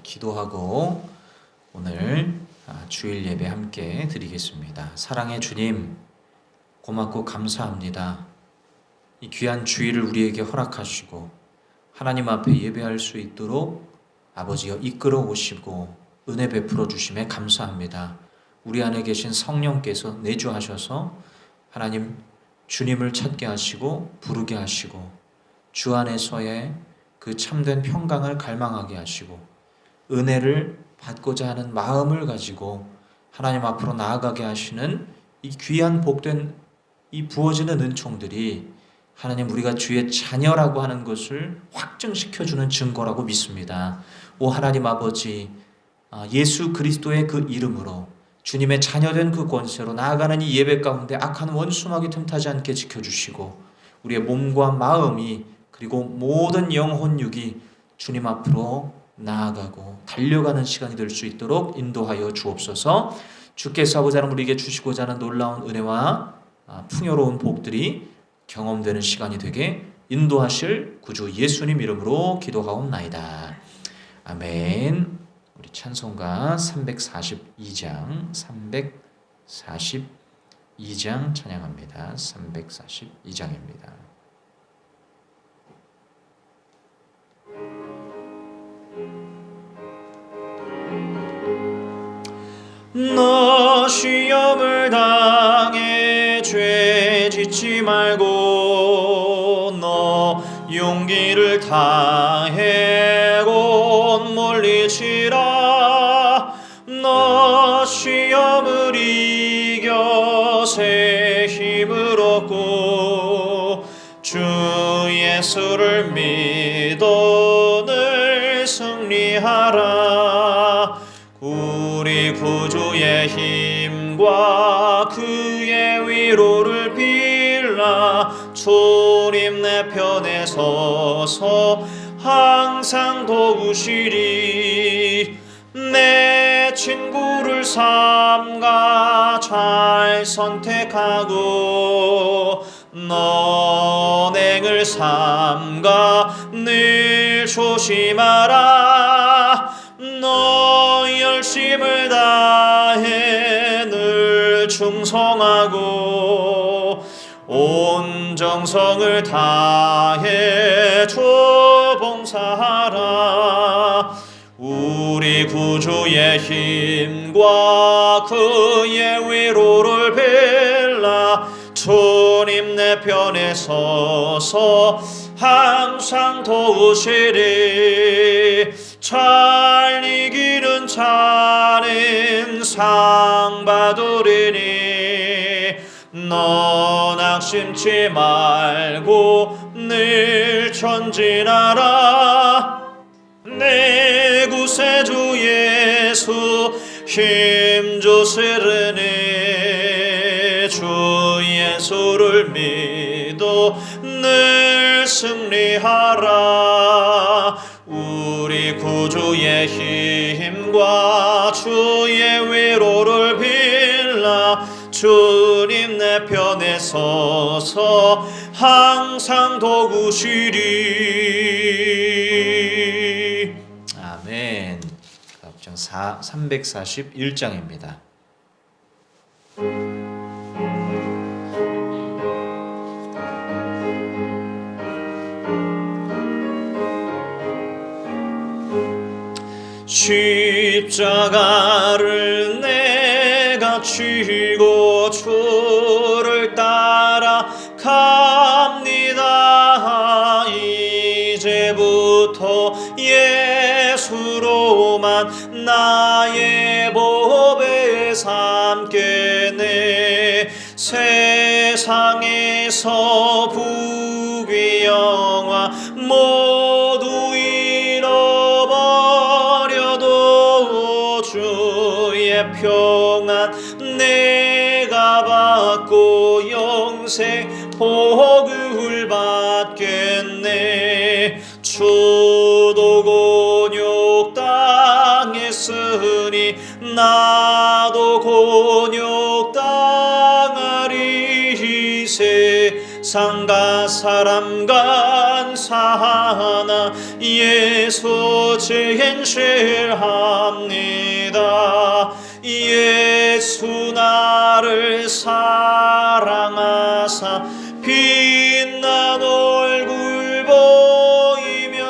기도하고 오늘 주일 예배 함께 드리겠습니다. 사랑의 주님, 고맙고 감사합니다. 이 귀한 주일을 우리에게 허락하시고 하나님 앞에 예배할 수 있도록 아버지여 이끌어 오시고 은혜 베풀어 주심에 감사합니다. 우리 안에 계신 성령께서 내주하셔서 하나님 주님을 찾게 하시고 부르게 하시고 주 안에서의 그 참된 평강을 갈망하게 하시고 은혜를 받고자 하는 마음을 가지고 하나님 앞으로 나아가게 하시는 이 귀한 복된 이 부어지는 은총들이 하나님 우리가 주의 자녀라고 하는 것을 확증시켜주는 증거라고 믿습니다. 오 하나님 아버지, 예수 그리스도의 그 이름으로 주님의 자녀된 그 권세로 나아가는 이 예배 가운데 악한 원수막이 틈타지 않게 지켜주시고 우리의 몸과 마음이 그리고 모든 영혼육이 주님 앞으로 나아가고 달려가는 시간이 될 수 있도록 인도하여 주옵소서. 주께서 아버지 하나님 우리에게 주시고자 하는 놀라운 은혜와 풍요로운 복들이 경험되는 시간이 되게 인도하실 구주 예수님 이름으로 기도하옵나이다. 아멘. 우리 찬송가 342장 찬양합니다. 342장입니다. 너 시험을 당해 죄 짓지 말고 너 용기를 다해 곧 물리치라. 너 시험을 이겨 새 힘을 얻고 주 예수를 믿어 늘 승리하라. 우리 구주의 힘과 그의 위로를 빌라. 주님 내 편에 서서 항상 도우시리. 내 친구를 삼가 잘 선택하고 너행을 삼가 늘 조심하라. 너 열심을 다해 늘 충성하고 온 정성을 다해 주 봉사하라. 우리 구주의 힘과 그의 위로를 빌라. 주님 내 편에 서서 항상 도우시리. 잘 이기는 자는 상 받으리니 너 낙심치 말고 늘 전진하라. 내 구세주 예수 힘 주시르니 주 예수를 믿어 늘 승리하라. 우리 구주의 힘과 주의 위로를 빌라. 주님 내 편에 서서 항상 도우시리. 아멘. 가복장 341장입니다. 십자가를 내가 쥐고 주를 따라 갑니다. 이제부터 예수로만 나의 법에 삼겠네. 세상에서 부귀 영화 모두 잃어버려도 주의 평안 내가 받고 영생 복을 받겠네. 주도 곤욕 당했으니 나도 곤욕 당하리. 세상 세상과 사람 간사하나 예수 진실합니다. 예수 나를 사랑하사 빛난 얼굴 보이면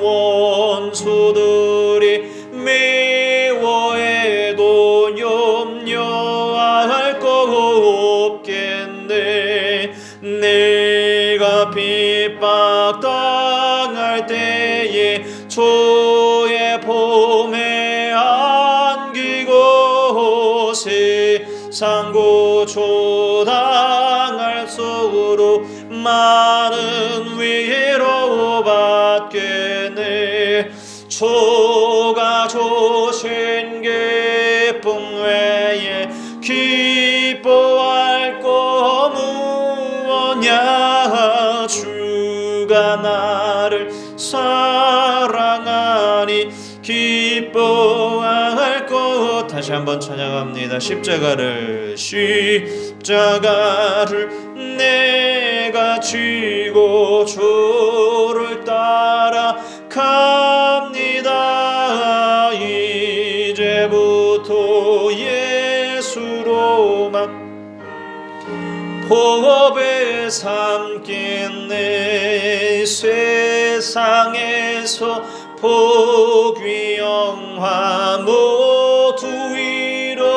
원수들이 미워해도 염려할 거 없겠네. 내가 핍박당할 때에 주의 봄에 안기고 세상 고초당할수록 많은 위로 받겠네. 주가 주신 기쁨 외에 기뻐할 거 무엇냐. 주가 나를 사랑하니 기뻐할 것. 다시 한번 찬양합니다. 십자가를 내가 지고 주를 따라갑니다. 이제부터 예수로만 복에 삼겠네. 세상에서 복위 영화 모두 잃어버려도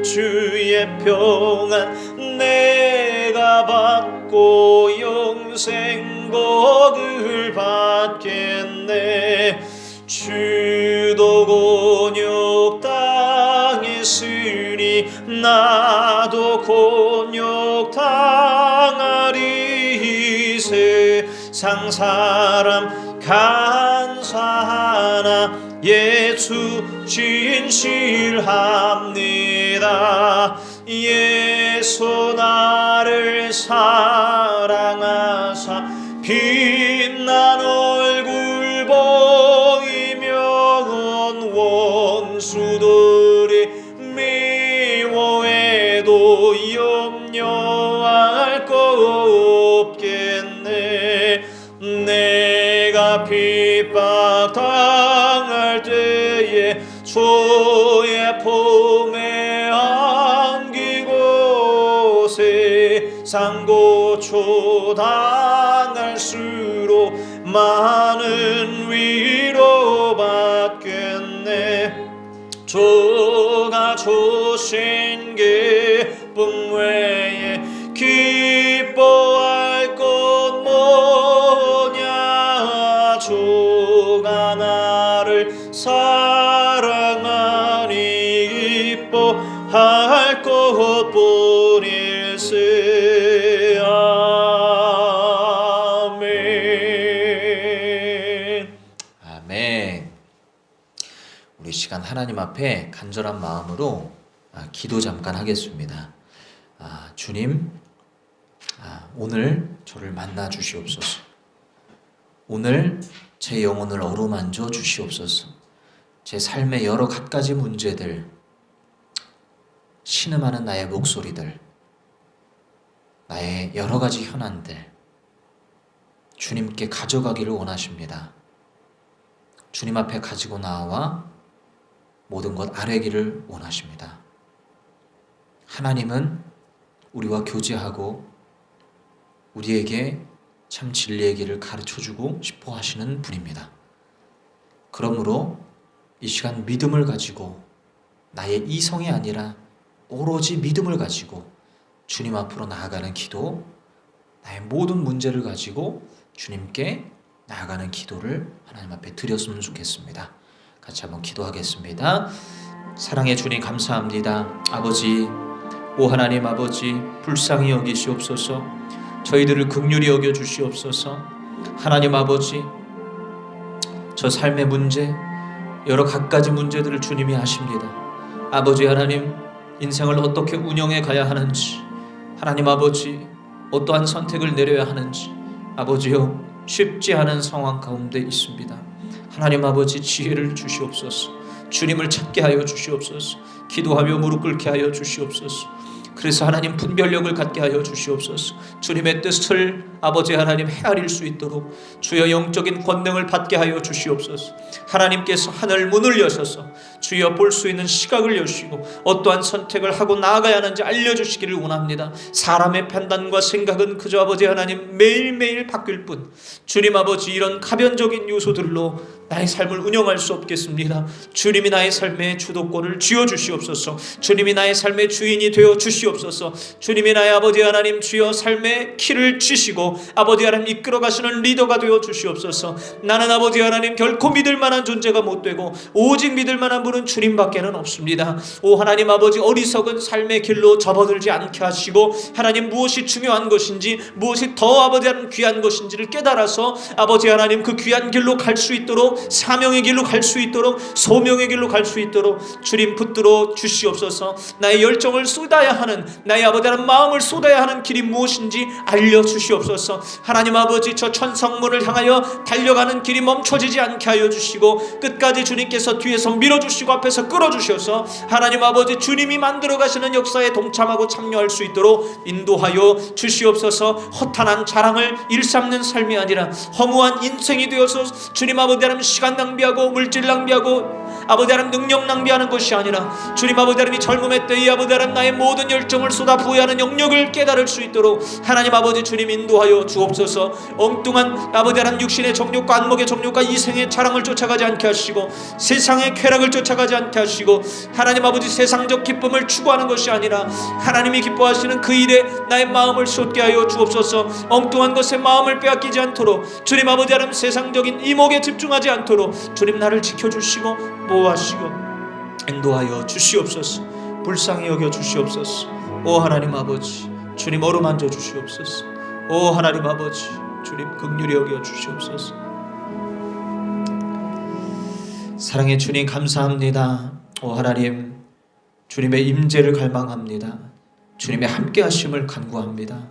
주의 평안 내가 받고 영생 복을 받겠네. 주도 곤욕 당했으니 나도 곤욕 당하리. 세상 사람 간사하나 예수 진실합니다. 예수 나를 사랑하사 빛난 얼굴 보이면 원수들이 미워해도 염려할 거 없겠네. 내가 핍박당할 때에 주의 품에 안기고 세상 고초 당할수록 많은 위로 받겠네. 주가 주신 기쁨 외에 기뻐할 것 뭐냐. 주가 나를 사랑하니 기뻐할 것뿐일세. 아멘. 아멘. 우리 시간 하나님 앞에 간절한 마음으로 기도 잠깐 하겠습니다. 주님, 오늘 저를 만나 주시옵소서. 오늘 제 영혼을 어루만져 주시옵소서. 제 삶의 여러 갖가지 문제들, 신음하는 나의 목소리들, 나의 여러 가지 현안들 주님께 가져가기를 원하십니다. 주님 앞에 가지고 나와 모든 것 아뢰기를 원하십니다. 하나님은 우리와 교제하고 우리에게 참 진리의 길을 가르쳐주고 싶어 하시는 분입니다. 그러므로 이 시간 믿음을 가지고, 나의 이성이 아니라 오로지 믿음을 가지고 주님 앞으로 나아가는 기도, 나의 모든 문제를 가지고 주님께 나아가는 기도를 하나님 앞에 드렸으면 좋겠습니다. 같이 한번 기도하겠습니다. 사랑의 주님, 감사합니다. 아버지, 오 하나님 아버지, 불쌍히 여기시옵소서. 저희들을 긍휼히 여겨 주시옵소서. 하나님 아버지, 저 삶의 문제, 여러 갖가지 문제들을 주님이 아십니다. 아버지 하나님, 인생을 어떻게 운영해 가야 하는지, 하나님 아버지, 어떠한 선택을 내려야 하는지 아버지요, 쉽지 않은 상황 가운데 있습니다. 하나님 아버지, 지혜를 주시옵소서. 주님을 찾게 하여 주시옵소서. 기도하며 무릎 꿇게 하여 주시옵소서. 그래서 하나님 분별력을 갖게 하여 주시옵소서. 주님의 뜻을 아버지 하나님 헤아릴 수 있도록 주여 영적인 권능을 받게 하여 주시옵소서. 하나님께서 하늘 문을 여셔서 주여 볼 수 있는 시각을 여시고 어떠한 선택을 하고 나아가야 하는지 알려주시기를 원합니다. 사람의 판단과 생각은 그저 아버지 하나님 매일매일 바뀔 뿐 주님 아버지 이런 가변적인 요소들로 나의 삶을 운영할 수 없겠습니다. 주님이 나의 삶의 주도권을 쥐어주시옵소서. 주님이 나의 삶의 주인이 되어 주시옵소서. 주님이 나의 아버지 하나님 주여 삶의 키를 쥐시고 아버지 하나님 이끌어가시는 리더가 되어 주시옵소서. 나는 아버지 하나님 결코 믿을 만한 존재가 못되고 오직 믿을 만한 분은 주님밖에는 없습니다. 오 하나님 아버지 어리석은 삶의 길로 접어들지 않게 하시고 하나님 무엇이 중요한 것인지 무엇이 더 아버지 하나님 귀한 것인지를 깨달아서 아버지 하나님 그 귀한 길로 갈 수 있도록 사명의 길로 갈 수 있도록 소명의 길로 갈 수 있도록 주님 붙들어 주시옵소서. 나의 열정을 쏟아야 하는 나의 아버지 하나님 마음을 쏟아야 하는 길이 무엇인지 알려주시옵소서. 하나님 아버지 저 천성문을 향하여 달려가는 길이 멈춰지지 않게 하여 주시고 끝까지 주님께서 뒤에서 밀어주시고 앞에서 끌어주셔서 하나님 아버지 주님이 만들어 가시는 역사에 동참하고 참여할 수 있도록 인도하여 주시옵소서. 허탄한 자랑을 일삼는 삶이 아니라 허무한 인생이 되어서 주님 아버지 하나님 시간 낭비하고 물질 낭비하고 아버지 하나님 능력 낭비하는 것이 아니라 주님 아버지 하나님이 젊음의 때에 아버지 하나님 나의 모든 열정을 쏟아 부여하는 영역을 깨달을 수 있도록 하나님 아버지 주님 인도하여 주옵소서. 엉뚱한 아버지 하나님 육신의 정욕과 안목의 정욕과 이생의 자랑을 쫓아가지 않게 하시고 세상의 쾌락을 쫓아가지 않게 하시고 하나님 아버지 세상적 기쁨을 추구하는 것이 아니라 하나님이 기뻐하시는 그 일에 나의 마음을 쏟게 하여 주옵소서. 엉뚱한 것에 마음을 빼앗기지 않도록 주님 아버지 하나님 세상적인 이목에 집중하지 않도록 주님 나를 지켜주시고 보호하시고 인도하여 주시옵소서. 불쌍히 여겨 주시옵소서. 오 하나님 아버지 주님 어루만져 주시옵소서. 오 하나님 아버지 주님 긍휼히 여겨 주시옵소서. 사랑의 주님 감사합니다. 오 하나님 주님의 임재를 갈망합니다. 주님의 함께하심을 간구합니다.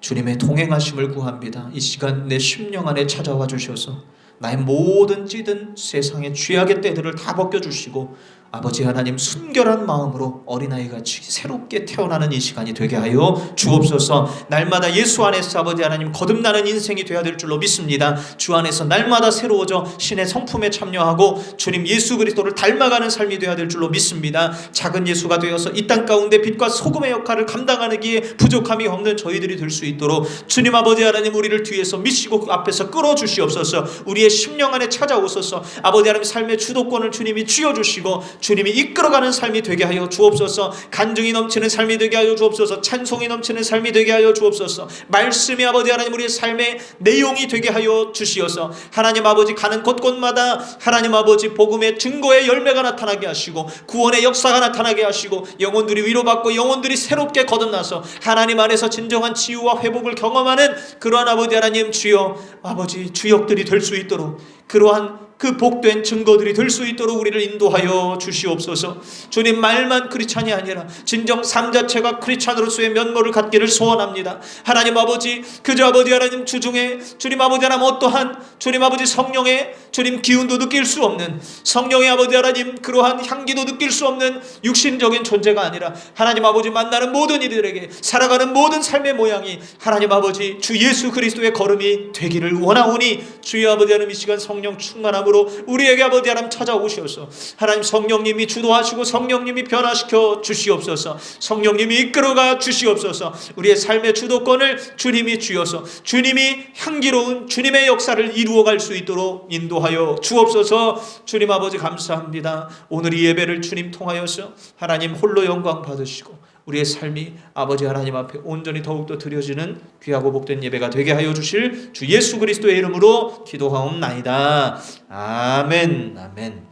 주님의 동행하심을 구합니다. 이 시간 내 심령 안에 찾아와 주셔서 나의 모든 찌든 세상의 죄악의 때들을 다 벗겨주시고 아버지 하나님 순결한 마음으로 어린아이같이 새롭게 태어나는 이 시간이 되게 하여 주옵소서. 날마다 예수 안에서 아버지 하나님 거듭나는 인생이 되어야 될 줄로 믿습니다. 주 안에서 날마다 새로워져 신의 성품에 참여하고 주님 예수 그리스도를 닮아가는 삶이 되어야 될 줄로 믿습니다. 작은 예수가 되어서 이 땅 가운데 빛과 소금의 역할을 감당하기에 부족함이 없는 저희들이 될 수 있도록 주님 아버지 하나님 우리를 뒤에서 미시고 앞에서 끌어주시옵소서. 우리의 심령 안에 찾아오소서. 아버지 하나님 삶의 주도권을 주님이 쥐어주시고 주님이 이끌어가는 삶이 되게 하여 주옵소서. 간증이 넘치는 삶이 되게 하여 주옵소서. 찬송이 넘치는 삶이 되게 하여 주옵소서. 말씀이 아버지 하나님 우리의 삶의 내용이 되게 하여 주시어서 하나님 아버지 가는 곳곳마다 하나님 아버지 복음의 증거의 열매가 나타나게 하시고 구원의 역사가 나타나게 하시고 영혼들이 위로받고 영혼들이 새롭게 거듭나서 하나님 안에서 진정한 치유와 회복을 경험하는 그러한 아버지 하나님 주여 아버지 주역들이 될 수 있도록 그러한 그 복된 증거들이 될 수 있도록 우리를 인도하여 주시옵소서. 주님 말만 크리스찬이 아니라 진정 삶 자체가 크리스찬으로서의 면모를 갖기를 소원합니다. 하나님 아버지 그저 아버지 하나님 주중에 주님 아버지 하나님 어떠한 주님 아버지 성령의 주님 기운도 느낄 수 없는 성령의 아버지 하나님 그러한 향기도 느낄 수 없는 육신적인 존재가 아니라 하나님 아버지 만나는 모든 이들에게 살아가는 모든 삶의 모양이 하나님 아버지 주 예수 그리스도의 걸음이 되기를 원하오니 주여 아버지 하나님 이 시간 성령 충만함으로 우리에게 아버지 하나님 찾아오셔서 하나님 성령님이 주도하시고 성령님이 변화시켜 주시옵소서. 성령님이 이끌어가 주시옵소서. 우리의 삶의 주도권을 주님이 쥐어서 주님이 향기로운 주님의 역사를 이루어갈 수 있도록 인도하여 주옵소서. 주님 아버지 감사합니다. 오늘 이 예배를 주님 통하여서 하나님 홀로 영광 받으시고 우리의 삶이 아버지 하나님 앞에 온전히 더욱더 드려지는 귀하고 복된 예배가 되게 하여 주실 주 예수 그리스도의 이름으로 기도하옵나이다. 아멘. 아멘.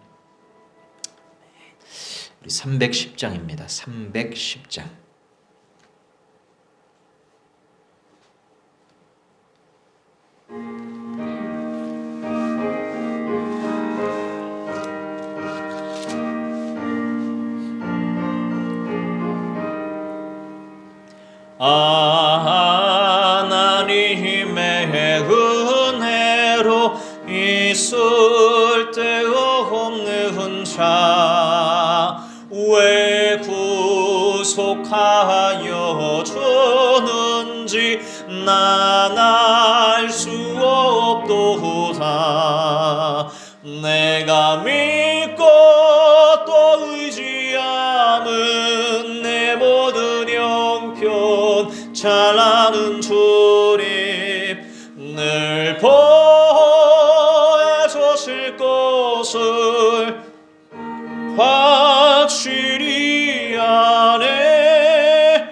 우리 310장입니다. 310장. 하나님의 은혜로 있을 데 없는 자 왜 구속하여 주시옵도다. 내가 믿고 또 의지함은 내 모든 형편 잘 아는 주님 늘 보여주실 것을 확실히 아네.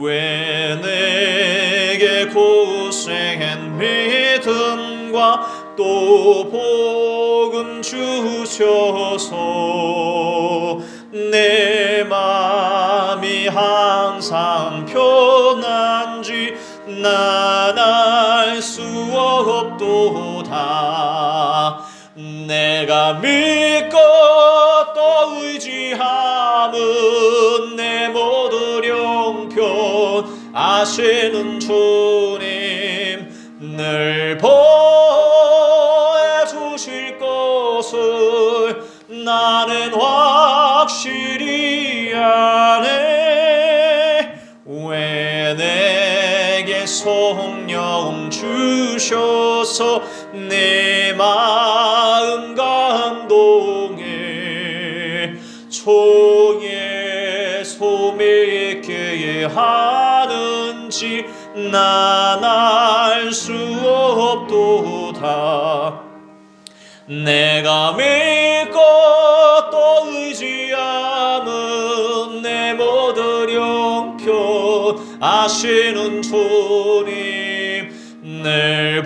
왜 내게 고생 믿음과 또 복음 주셔서 내 맘이 항상 편한지 난 알 수 없도다. 내가 믿고 또 의지함은 내 모든 형편 아시는 주님 늘 보여주실 것을 나는 확실히 아네. 왜 내게 성령 주셔서 내 마음 감동해 종예소 믿게 하는지 난 알 수 없도다. 내가 믿고 또 의지함은 내 모든 형편 아시는 주님 늘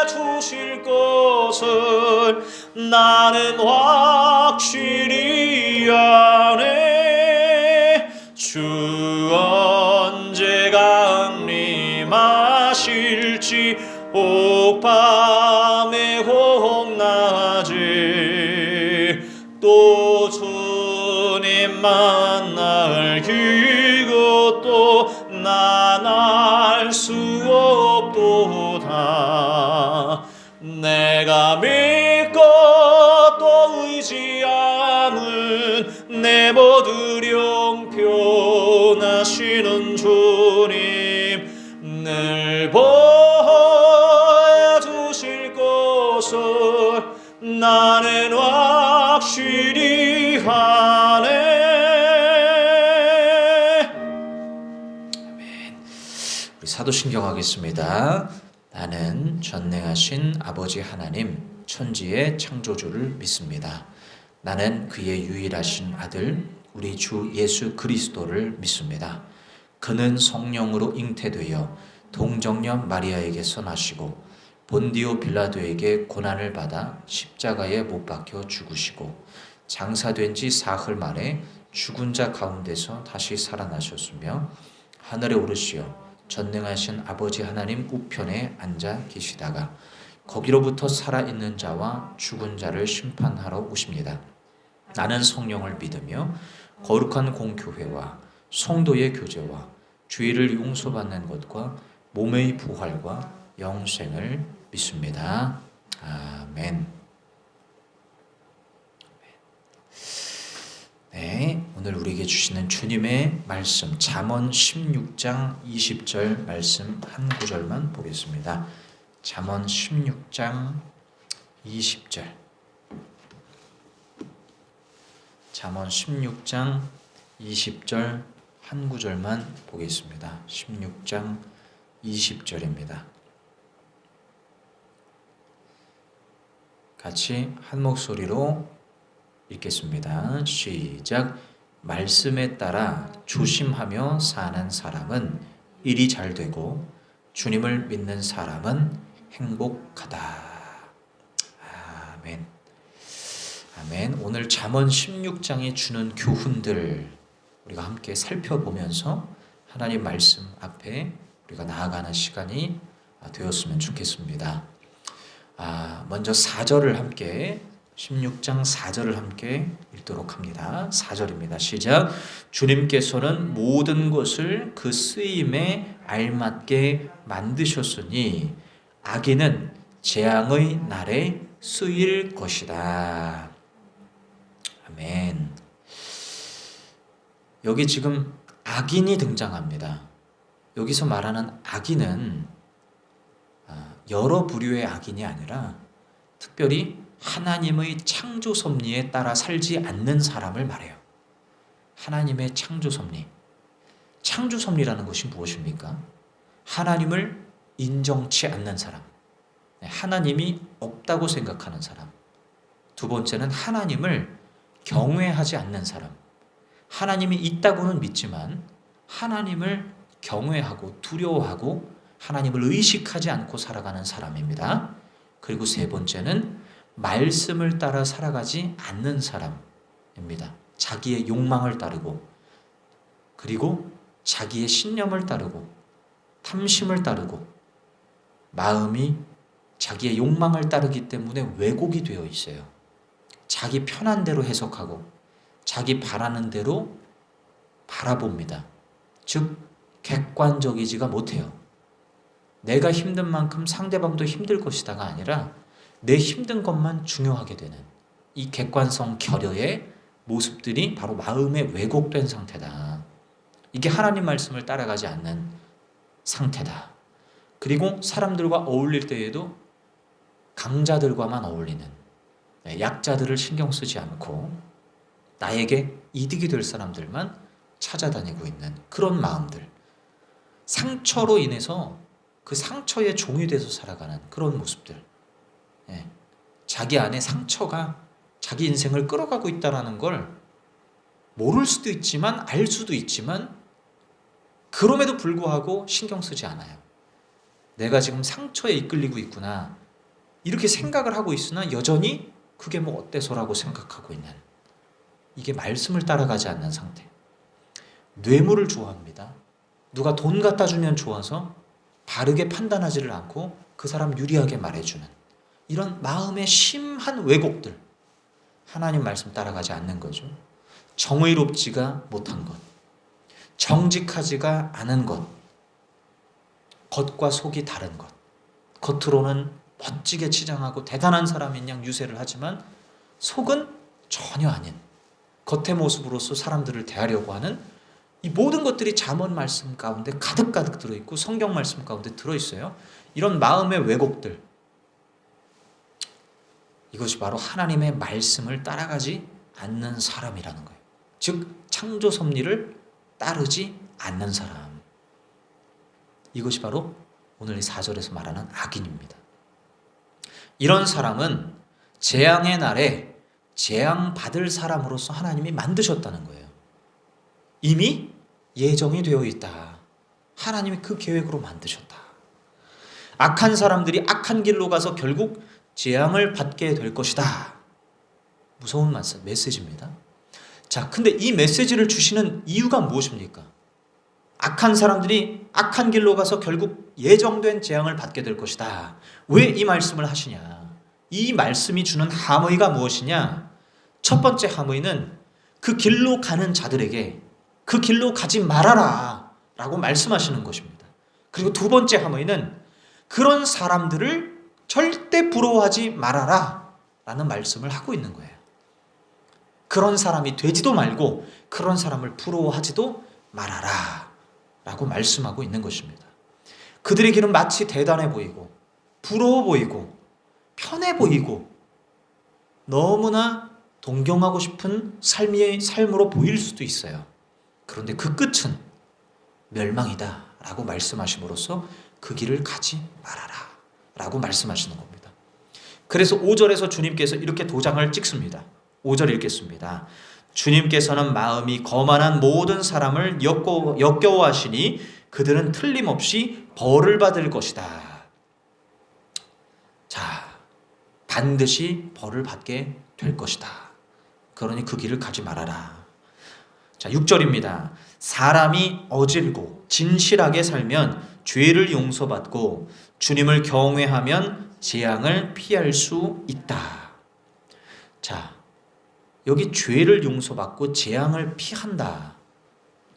보여주실 것을 나는 확실히 아네. 주 언제 강림하실지 옥밤에 혹낮에 또 주님 만날 그것도 난 알 수 없도다. 내가 믿고 또 의지함은 내 모든 형편 아시는 주님 늘 보여주실 것을 나는 확실히 하네. 우리 사도신경 하겠습니다. 나는 전능하신 아버지 하나님 천지의 창조주를 믿습니다. 나는 그의 유일하신 아들 우리 주 예수 그리스도를 믿습니다. 그는 성령으로 잉태되어 동정녀 마리아에게서 나시고 본디오 빌라도에게 고난을 받아 십자가에 못 박혀 죽으시고 장사된 지 사흘 만에 죽은 자 가운데서 다시 살아나셨으며 하늘에 오르시어 전능하신 아버지 하나님 우편에 앉아 계시다가 거기로부터 살아있는 자와 죽은 자를 심판하러 오십니다. 나는 성령을 믿으며 거룩한 공교회와 성도의 교제와 죄를 용서받는 것과 몸의 부활과 영생을 믿습니다. 아멘. 네, 오늘 우리에게 주시는 주님의 말씀 잠언 16장 20절 말씀 한 구절만 보겠습니다. 잠언 16장 20절. 잠언 16장 20절 한 구절만 보겠습니다. 16장 20절입니다. 같이 한 목소리로 읽겠습니다. 시작. 말씀에 따라 조심하며 사는 사람은 일이 잘 되고 주님을 믿는 사람은 행복하다. 아멘. 아멘. 오늘 잠언 16장이 주는 교훈들 우리가 함께 살펴보면서 하나님 말씀 앞에 우리가 나아가는 시간이 되었으면 좋겠습니다. 먼저 4절을 함께 16장 4절을 함께 읽도록 합니다. 4절입니다. 시작. 주님께서는 모든 것을 그 쓰임에 알맞게 만드셨으니 악인은 재앙의 날에 쓰일 것이다. 아멘. 여기 지금 악인이 등장합니다. 여기서 말하는 악인은 여러 부류의 악인이 아니라 특별히 하나님의 창조 섭리에 따라 살지 않는 사람을 말해요. 하나님의 창조 섭리. 창조 섭리라는 것이 무엇입니까? 하나님을 인정치 않는 사람. 하나님이 없다고 생각하는 사람. 두 번째는 하나님을 경외하지 않는 사람. 하나님이 있다고는 믿지만 하나님을 경외하고 두려워하고 하나님을 의식하지 않고 살아가는 사람입니다. 그리고 세 번째는 말씀을 따라 살아가지 않는 사람입니다. 자기의 욕망을 따르고 그리고 자기의 신념을 따르고 탐심을 따르고 마음이 자기의 욕망을 따르기 때문에 왜곡이 되어 있어요. 자기 편한 대로 해석하고 자기 바라는 대로 바라봅니다. 즉 객관적이지가 못해요. 내가 힘든 만큼 상대방도 힘들 것이다가 아니라 내 힘든 것만 중요하게 되는 이 객관성 결여의 모습들이 바로 마음에 왜곡된 상태다. 이게 하나님 말씀을 따라가지 않는 상태다. 그리고 사람들과 어울릴 때에도 강자들과만 어울리는, 약자들을 신경 쓰지 않고 나에게 이득이 될 사람들만 찾아다니고 있는 그런 마음들. 상처로 인해서 그 상처의 종이 돼서 살아가는 그런 모습들. 자기 안에 상처가 자기 인생을 끌어가고 있다는 걸 모를 수도 있지만 알 수도 있지만 그럼에도 불구하고 신경 쓰지 않아요. 내가 지금 상처에 이끌리고 있구나 이렇게 생각을 하고 있으나 여전히 그게 뭐 어때서라고 생각하고 있는, 이게 말씀을 따라가지 않는 상태. 뇌물을 좋아합니다. 누가 돈 갖다 주면 좋아서 바르게 판단하지를 않고 그 사람 유리하게 말해주는 이런 마음의 심한 왜곡들. 하나님 말씀 따라가지 않는 거죠. 정의롭지가 못한 것, 정직하지가 않은 것, 겉과 속이 다른 것. 겉으로는 멋지게 치장하고 대단한 사람인 양 유세를 하지만 속은 전혀 아닌 겉의 모습으로서 사람들을 대하려고 하는 이 모든 것들이 잠언 말씀 가운데 가득가득 들어있고 성경 말씀 가운데 들어있어요. 이런 마음의 왜곡들, 이것이 바로 하나님의 말씀을 따라가지 않는 사람이라는 거예요. 즉 창조 섭리를 따르지 않는 사람. 이것이 바로 오늘 이 4절에서 말하는 악인입니다. 이런 사람은 재앙의 날에 재앙받을 사람으로서 하나님이 만드셨다는 거예요. 이미 예정이 되어 있다. 하나님이 그 계획으로 만드셨다. 악한 사람들이 악한 길로 가서 결국 재앙을 받게 될 것이다. 무서운 메시지입니다. 자, 근데 이 메시지를 주시는 이유가 무엇입니까? 악한 사람들이 악한 길로 가서 결국 예정된 재앙을 받게 될 것이다. 왜 이 말씀을 하시냐? 이 말씀이 주는 함의가 무엇이냐? 첫 번째 함의는 그 길로 가는 자들에게 그 길로 가지 말아라 라고 말씀하시는 것입니다. 그리고 두 번째 함의는 그런 사람들을 절대 부러워하지 말아라 라는 말씀을 하고 있는 거예요. 그런 사람이 되지도 말고 그런 사람을 부러워하지도 말아라 라고 말씀하고 있는 것입니다. 그들의 길은 마치 대단해 보이고 부러워 보이고 편해 보이고 너무나 동경하고 싶은 삶으로 보일 수도 있어요. 그런데 그 끝은 멸망이다 라고 말씀하심으로써 그 길을 가지 말아라 라고 말씀하시는 겁니다. 그래서 5절에서 주님께서 이렇게 도장을 찍습니다. 5절 읽겠습니다. 주님께서는 마음이 거만한 모든 사람을 역겨워하시니 그들은 틀림없이 벌을 받을 것이다. 자, 반드시 벌을 받게 될 것이다. 그러니 그 길을 가지 말아라. 자, 6절입니다. 사람이 어질고 진실하게 살면 죄를 용서받고 주님을 경외하면 재앙을 피할 수 있다. 자, 여기 죄를 용서받고 재앙을 피한다.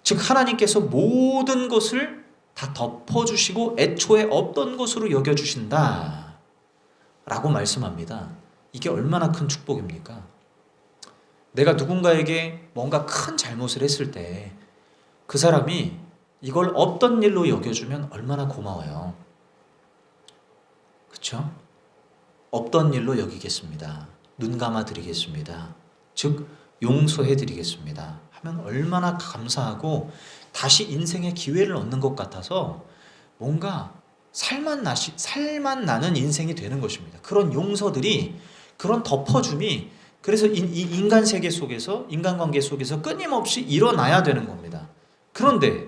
즉 하나님께서 모든 것을 다 덮어주시고 애초에 없던 것으로 여겨주신다 라고 말씀합니다. 이게 얼마나 큰 축복입니까? 내가 누군가에게 뭔가 큰 잘못을 했을 때 그 사람이 이걸 없던 일로 여겨주면 얼마나 고마워요. 그렇죠? 없던 일로 여기겠습니다. 눈 감아 드리겠습니다. 즉 용서해 드리겠습니다. 하면 얼마나 감사하고 다시 인생의 기회를 얻는 것 같아서 뭔가 살만 나는 인생이 되는 것입니다. 그런 용서들이, 그런 덮어줌이, 그래서 이 인간 세계 속에서, 인간관계 속에서 끊임없이 일어나야 되는 겁니다. 그런데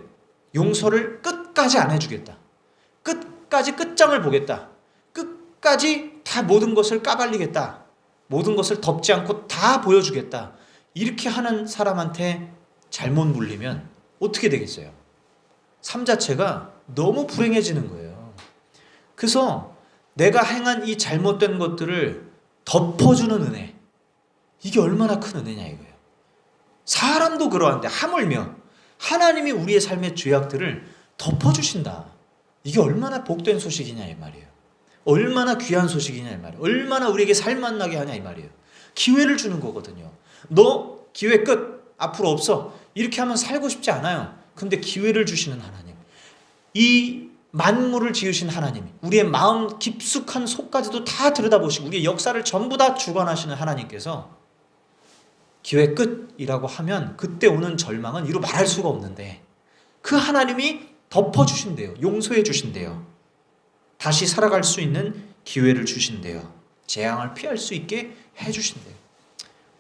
용서를 끝까지 안 해주겠다, 끝까지 끝장을 보겠다, 끝까지 다 모든 것을 까발리겠다, 모든 것을 덮지 않고 다 보여주겠다, 이렇게 하는 사람한테 잘못 물리면 어떻게 되겠어요? 삶 자체가 너무 불행해지는 거예요. 그래서 내가 행한 이 잘못된 것들을 덮어주는 은혜, 이게 얼마나 큰 은혜냐 이거예요. 사람도 그러한데 하물며 하나님이 우리의 삶의 죄악들을 덮어주신다. 이게 얼마나 복된 소식이냐 이 말이에요. 얼마나 귀한 소식이냐 이 말이에요. 얼마나 우리에게 살맛나게 하냐 이 말이에요. 기회를 주는 거거든요. 너 기회 끝, 앞으로 없어, 이렇게 하면 살고 싶지 않아요. 근데 기회를 주시는 하나님, 이 만물을 지으신 하나님, 우리의 마음 깊숙한 속까지도 다 들여다보시고 우리의 역사를 전부 다 주관하시는 하나님께서 기회 끝이라고 하면 그때 오는 절망은 이루 말할 수가 없는데, 그 하나님이 덮어주신대요. 용서해 주신대요. 다시 살아갈 수 있는 기회를 주신대요. 재앙을 피할 수 있게 해주신대요.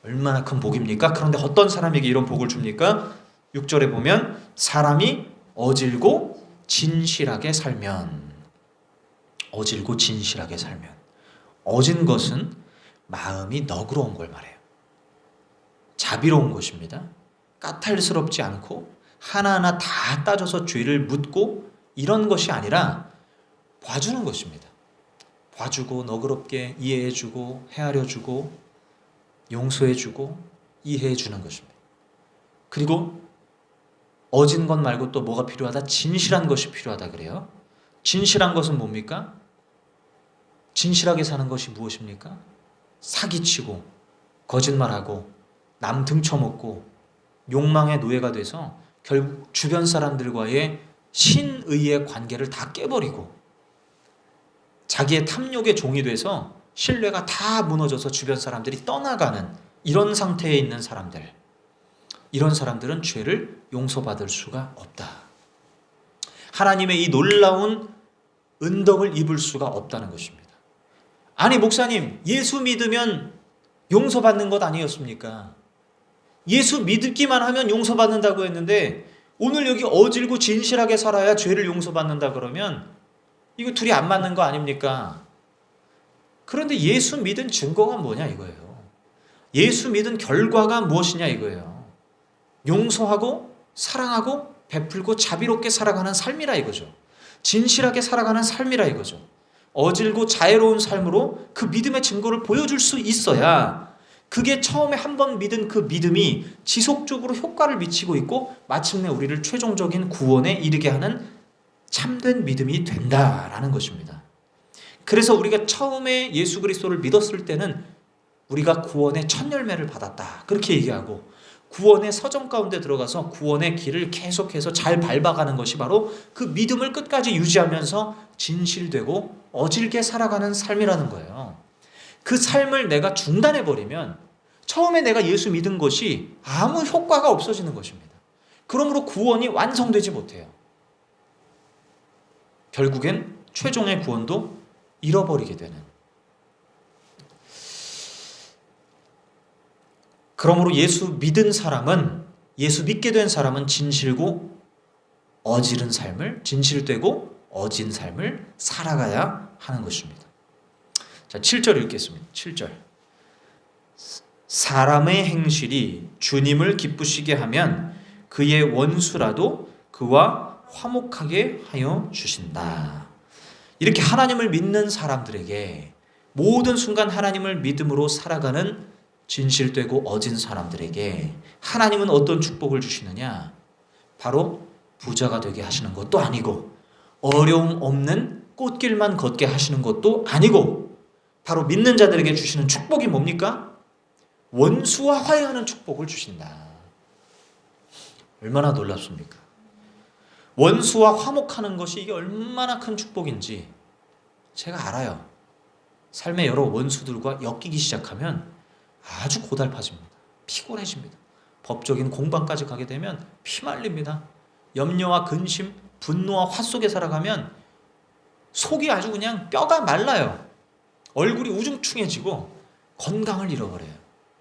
얼마나 큰 복입니까? 그런데 어떤 사람에게 이런 복을 줍니까? 6절에 보면 사람이 어질고 진실하게 살면, 어질고 진실하게 살면, 어진 것은 마음이 너그러운 걸 말해요. 자비로운 것입니다. 까탈스럽지 않고 하나하나 다 따져서 죄를 묻고 이런 것이 아니라 봐주는 것입니다. 봐주고 너그럽게 이해해주고 헤아려주고 용서해주고 이해해주는 것입니다. 그리고 어진 것 말고 또 뭐가 필요하다? 진실한 것이 필요하다 그래요. 진실한 것은 뭡니까? 진실하게 사는 것이 무엇입니까? 사기치고 거짓말하고 남 등쳐먹고 욕망의 노예가 돼서 결국 주변 사람들과의 신의의 관계를 다 깨버리고 자기의 탐욕의 종이 돼서 신뢰가 다 무너져서 주변 사람들이 떠나가는 이런 상태에 있는 사람들, 이런 사람들은 죄를 용서받을 수가 없다. 하나님의 이 놀라운 은덕을 입을 수가 없다는 것입니다. 아니 목사님, 예수 믿으면 용서받는 것 아니었습니까? 예수 믿기만 하면 용서받는다고 했는데 오늘 여기 어질고 진실하게 살아야 죄를 용서받는다 그러면 이거 둘이 안 맞는 거 아닙니까? 그런데 예수 믿은 증거가 뭐냐 이거예요. 예수 믿은 결과가 무엇이냐 이거예요. 용서하고 사랑하고 베풀고 자비롭게 살아가는 삶이라 이거죠. 진실하게 살아가는 삶이라 이거죠. 어질고 자애로운 삶으로 그 믿음의 증거를 보여줄 수 있어야 그게 처음에 한번 믿은 그 믿음이 지속적으로 효과를 미치고 있고 마침내 우리를 최종적인 구원에 이르게 하는 참된 믿음이 된다라는 것입니다. 그래서 우리가 처음에 예수 그리스도를 믿었을 때는 우리가 구원의 첫 열매를 받았다 그렇게 얘기하고, 구원의 서정 가운데 들어가서 구원의 길을 계속해서 잘 밟아가는 것이 바로 그 믿음을 끝까지 유지하면서 진실되고 어질게 살아가는 삶이라는 거예요. 그 삶을 내가 중단해버리면 처음에 내가 예수 믿은 것이 아무 효과가 없어지는 것입니다. 그러므로 구원이 완성되지 못해요. 결국엔 최종의 구원도 잃어버리게 되는. 그러므로 예수 믿은 사람은, 예수 믿게 된 사람은 진실고 어지른 삶을, 진실되고 어진 삶을 살아가야 하는 것입니다. 자, 7절 읽겠습니다. 7절. 사람의 행실이 주님을 기쁘시게 하면 그의 원수라도 그와 화목하게 하여 주신다. 이렇게 하나님을 믿는 사람들에게, 모든 순간 하나님을 믿음으로 살아가는 진실되고 어진 사람들에게 하나님은 어떤 축복을 주시느냐? 바로 부자가 되게 하시는 것도 아니고 어려움 없는 꽃길만 걷게 하시는 것도 아니고, 바로 믿는 자들에게 주시는 축복이 뭡니까? 원수와 화해하는 축복을 주신다. 얼마나 놀랍습니까? 원수와 화목하는 것이 이게 얼마나 큰 축복인지 제가 알아요. 삶의 여러 원수들과 엮이기 시작하면 아주 고달파집니다. 피곤해집니다. 법적인 공방까지 가게 되면 피말립니다. 염려와 근심, 분노와 화 속에 살아가면 속이 아주 그냥 뼈가 말라요. 얼굴이 우중충해지고 건강을 잃어버려요.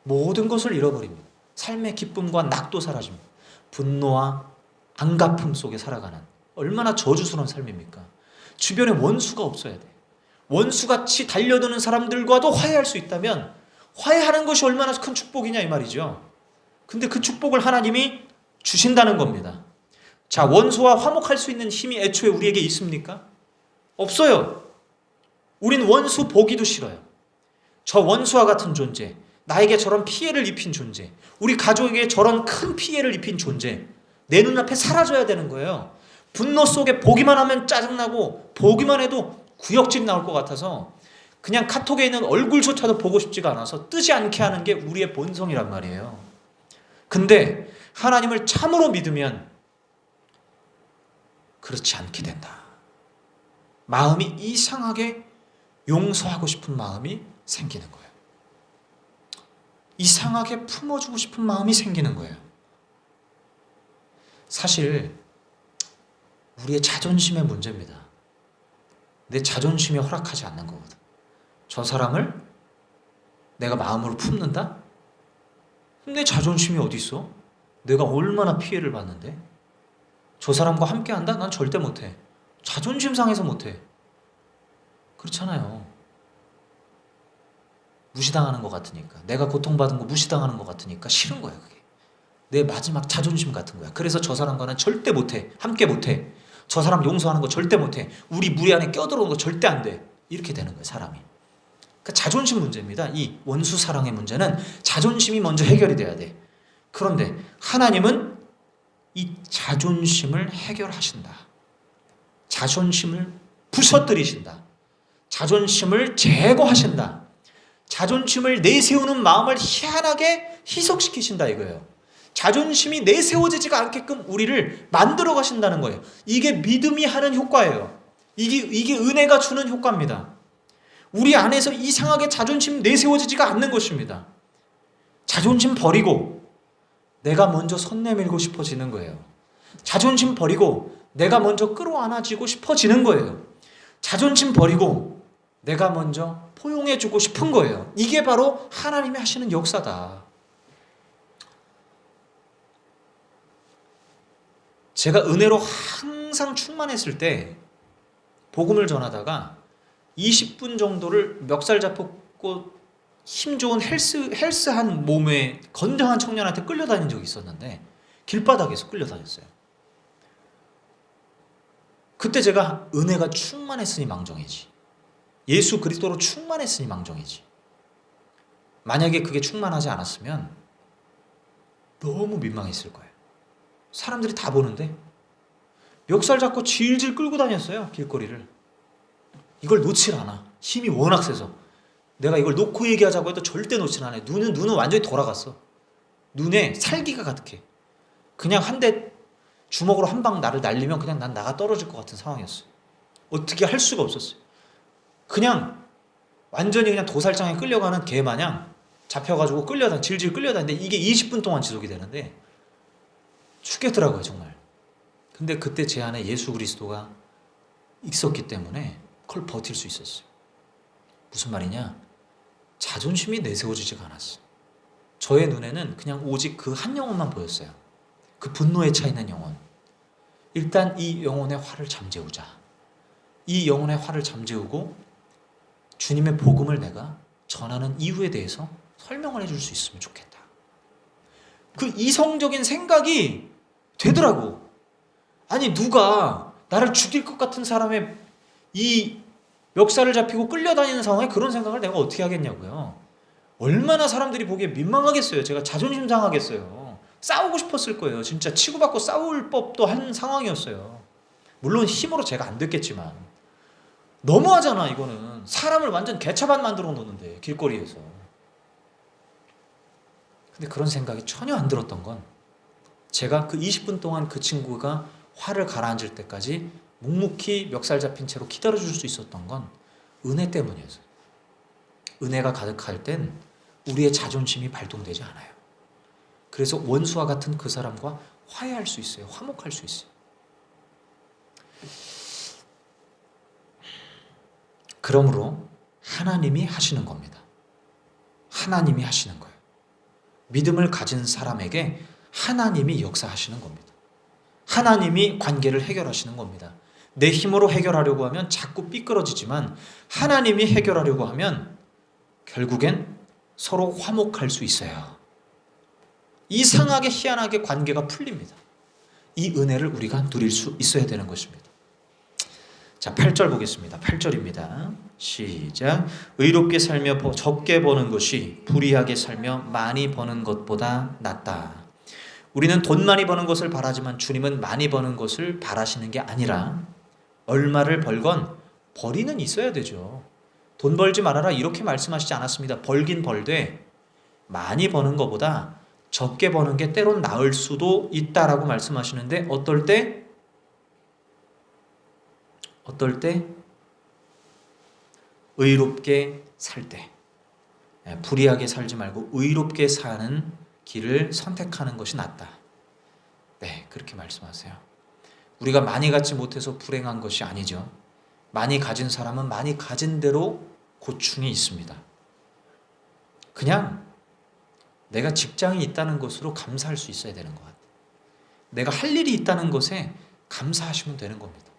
모든 것을 잃어버립니다. 삶의 기쁨과 낙도 사라집니다. 분노와 안갚음 속에 살아가는 얼마나 저주스러운 삶입니까? 주변에 원수가 없어야 돼. 원수같이 달려드는 사람들과도 화해할 수 있다면 화해하는 것이 얼마나 큰 축복이냐 이 말이죠. 근데 그 축복을 하나님이 주신다는 겁니다. 자, 원수와 화목할 수 있는 힘이 애초에 우리에게 있습니까? 없어요. 우린 원수 보기도 싫어요. 저 원수와 같은 존재, 나에게 저런 피해를 입힌 존재, 우리 가족에게 저런 큰 피해를 입힌 존재, 내 눈앞에 사라져야 되는 거예요. 분노 속에 보기만 하면 짜증나고 보기만 해도 구역질 나올 것 같아서 그냥 카톡에 있는 얼굴조차도 보고 싶지가 않아서 뜨지 않게 하는 게 우리의 본성이란 말이에요. 근데 하나님을 참으로 믿으면 그렇지 않게 된다. 마음이 이상하게 용서하고 싶은 마음이 생기는 거예요. 이상하게 품어주고 싶은 마음이 생기는 거예요. 사실 우리의 자존심의 문제입니다. 내 자존심이 허락하지 않는 거거든. 저 사람을 내가 마음으로 품는다? 내 자존심이 어디 있어? 내가 얼마나 피해를 받는데? 저 사람과 함께 한다? 난 절대 못해. 자존심 상해서 못해. 그렇잖아요. 무시당하는 것 같으니까. 내가 고통받은 거 무시당하는 것 같으니까 싫은 거야, 그게. 내 마지막 자존심 같은 거야. 그래서 저 사람과는 절대 못해. 함께 못해. 저 사람 용서하는 거 절대 못해. 우리 무리 안에 껴들어오는 거 절대 안 돼. 이렇게 되는 거예요, 사람이. 그러니까 자존심 문제입니다. 이 원수 사랑의 문제는 자존심이 먼저 해결이 돼야 돼. 그런데 하나님은 이 자존심을 해결하신다. 자존심을 부서뜨리신다. 자존심을 제거하신다. 자존심을 내세우는 마음을 희한하게 희석시키신다 이거예요. 자존심이 내세워지지가 않게끔 우리를 만들어 가신다는 거예요. 이게 믿음이 하는 효과예요. 이게 은혜가 주는 효과입니다. 우리 안에서 이상하게 자존심 내세워지지가 않는 것입니다. 자존심 버리고 내가 먼저 손 내밀고 싶어지는 거예요. 자존심 버리고 내가 먼저 끌어안아지고 싶어지는 거예요. 자존심 버리고 내가 먼저 포용해주고 싶은 거예요. 이게 바로 하나님이 하시는 역사다. 제가 은혜로 항상 충만했을 때 복음을 전하다가 20분 정도를 멱살 잡고 힘 좋은 헬스한 몸에 건장한 청년한테 끌려다닌 적이 있었는데 길바닥에서 끌려다녔어요. 그때 제가 은혜가 충만했으니 망정이지. 예수 그리스도로 충만했으니 망정이지. 만약에 그게 충만하지 않았으면 너무 민망했을 거예요. 사람들이 다 보는데 멱살 잡고 질질 끌고 다녔어요. 길거리를. 이걸 놓질 않아. 힘이 워낙 세서. 내가 이걸 놓고 얘기하자고 해도 절대 놓질 않아요. 눈은 완전히 돌아갔어. 눈에 살기가 가득해. 그냥 한 대 주먹으로 한 방 나를 날리면 그냥 난 나가 떨어질 것 같은 상황이었어요. 어떻게 할 수가 없었어요. 그냥 완전히 그냥 도살장에 끌려가는 개 마냥 잡혀가지고 질질 끌려다니는데 이게 20분 동안 지속이 되는데 죽겠더라고요 정말. 근데 그때 제 안에 예수 그리스도가 있었기 때문에 그걸 버틸 수 있었어요. 무슨 말이냐? 자존심이 내세워지지가 않았어. 저의 눈에는 그냥 오직 그 한 영혼만 보였어요. 그 분노에 차 있는 영혼. 일단 이 영혼의 화를 잠재우자. 이 영혼의 화를 잠재우고 주님의 복음을 내가 전하는 이유에 대해서 설명을 해줄 수 있으면 좋겠다. 그 이성적인 생각이 되더라고. 아니 누가 나를 죽일 것 같은 사람의 이 멱살을 잡히고 끌려다니는 상황에 그런 생각을 내가 어떻게 하겠냐고요. 얼마나 사람들이 보기에 민망하겠어요. 제가 자존심 상하겠어요. 싸우고 싶었을 거예요. 진짜 치고받고 싸울 법도 한 상황이었어요. 물론 힘으로 제가 안 됐겠지만 너무하잖아 이거는. 사람을 완전 개차반 만들어 놓는데 길거리에서. 근데 그런 생각이 전혀 안 들었던 건 제가 그 20분 동안 그 친구가 화를 가라앉을 때까지 묵묵히 멱살 잡힌 채로 기다려줄 수 있었던 건 은혜 때문이었어요. 은혜가 가득할 땐 우리의 자존심이 발동되지 않아요. 그래서 원수와 같은 그 사람과 화해할 수 있어요. 화목할 수 있어요. 그러므로 하나님이 하시는 겁니다. 하나님이 하시는 거예요. 믿음을 가진 사람에게 하나님이 역사하시는 겁니다. 하나님이 관계를 해결하시는 겁니다. 내 힘으로 해결하려고 하면 자꾸 삐끄러지지만 하나님이 해결하려고 하면 결국엔 서로 화목할 수 있어요. 이상하게 희한하게 관계가 풀립니다. 이 은혜를 우리가 누릴 수 있어야 되는 것입니다. 자, 8절 보겠습니다. 8절입니다. 시작. 의롭게 살며 적게 버는 것이 불의하게 살며 많이 버는 것보다 낫다. 우리는 돈 많이 버는 것을 바라지만 주님은 많이 버는 것을 바라시는 게 아니라 얼마를 벌건 벌이는 있어야 되죠. 돈 벌지 말아라 이렇게 말씀하시지 않았습니다. 벌긴 벌되 많이 버는 것보다 적게 버는 게 때론 나을 수도 있다라고 말씀하시는데 어떨 때? 의롭게 살 때. 불의하게 살지 말고 의롭게 사는 길을 선택하는 것이 낫다. 네, 그렇게 말씀하세요. 우리가 많이 갖지 못해서 불행한 것이 아니죠. 많이 가진 사람은 많이 가진 대로 고충이 있습니다. 그냥 내가 직장이 있다는 것으로 감사할 수 있어야 되는 것 같아요. 내가 할 일이 있다는 것에 감사하시면 되는 겁니다.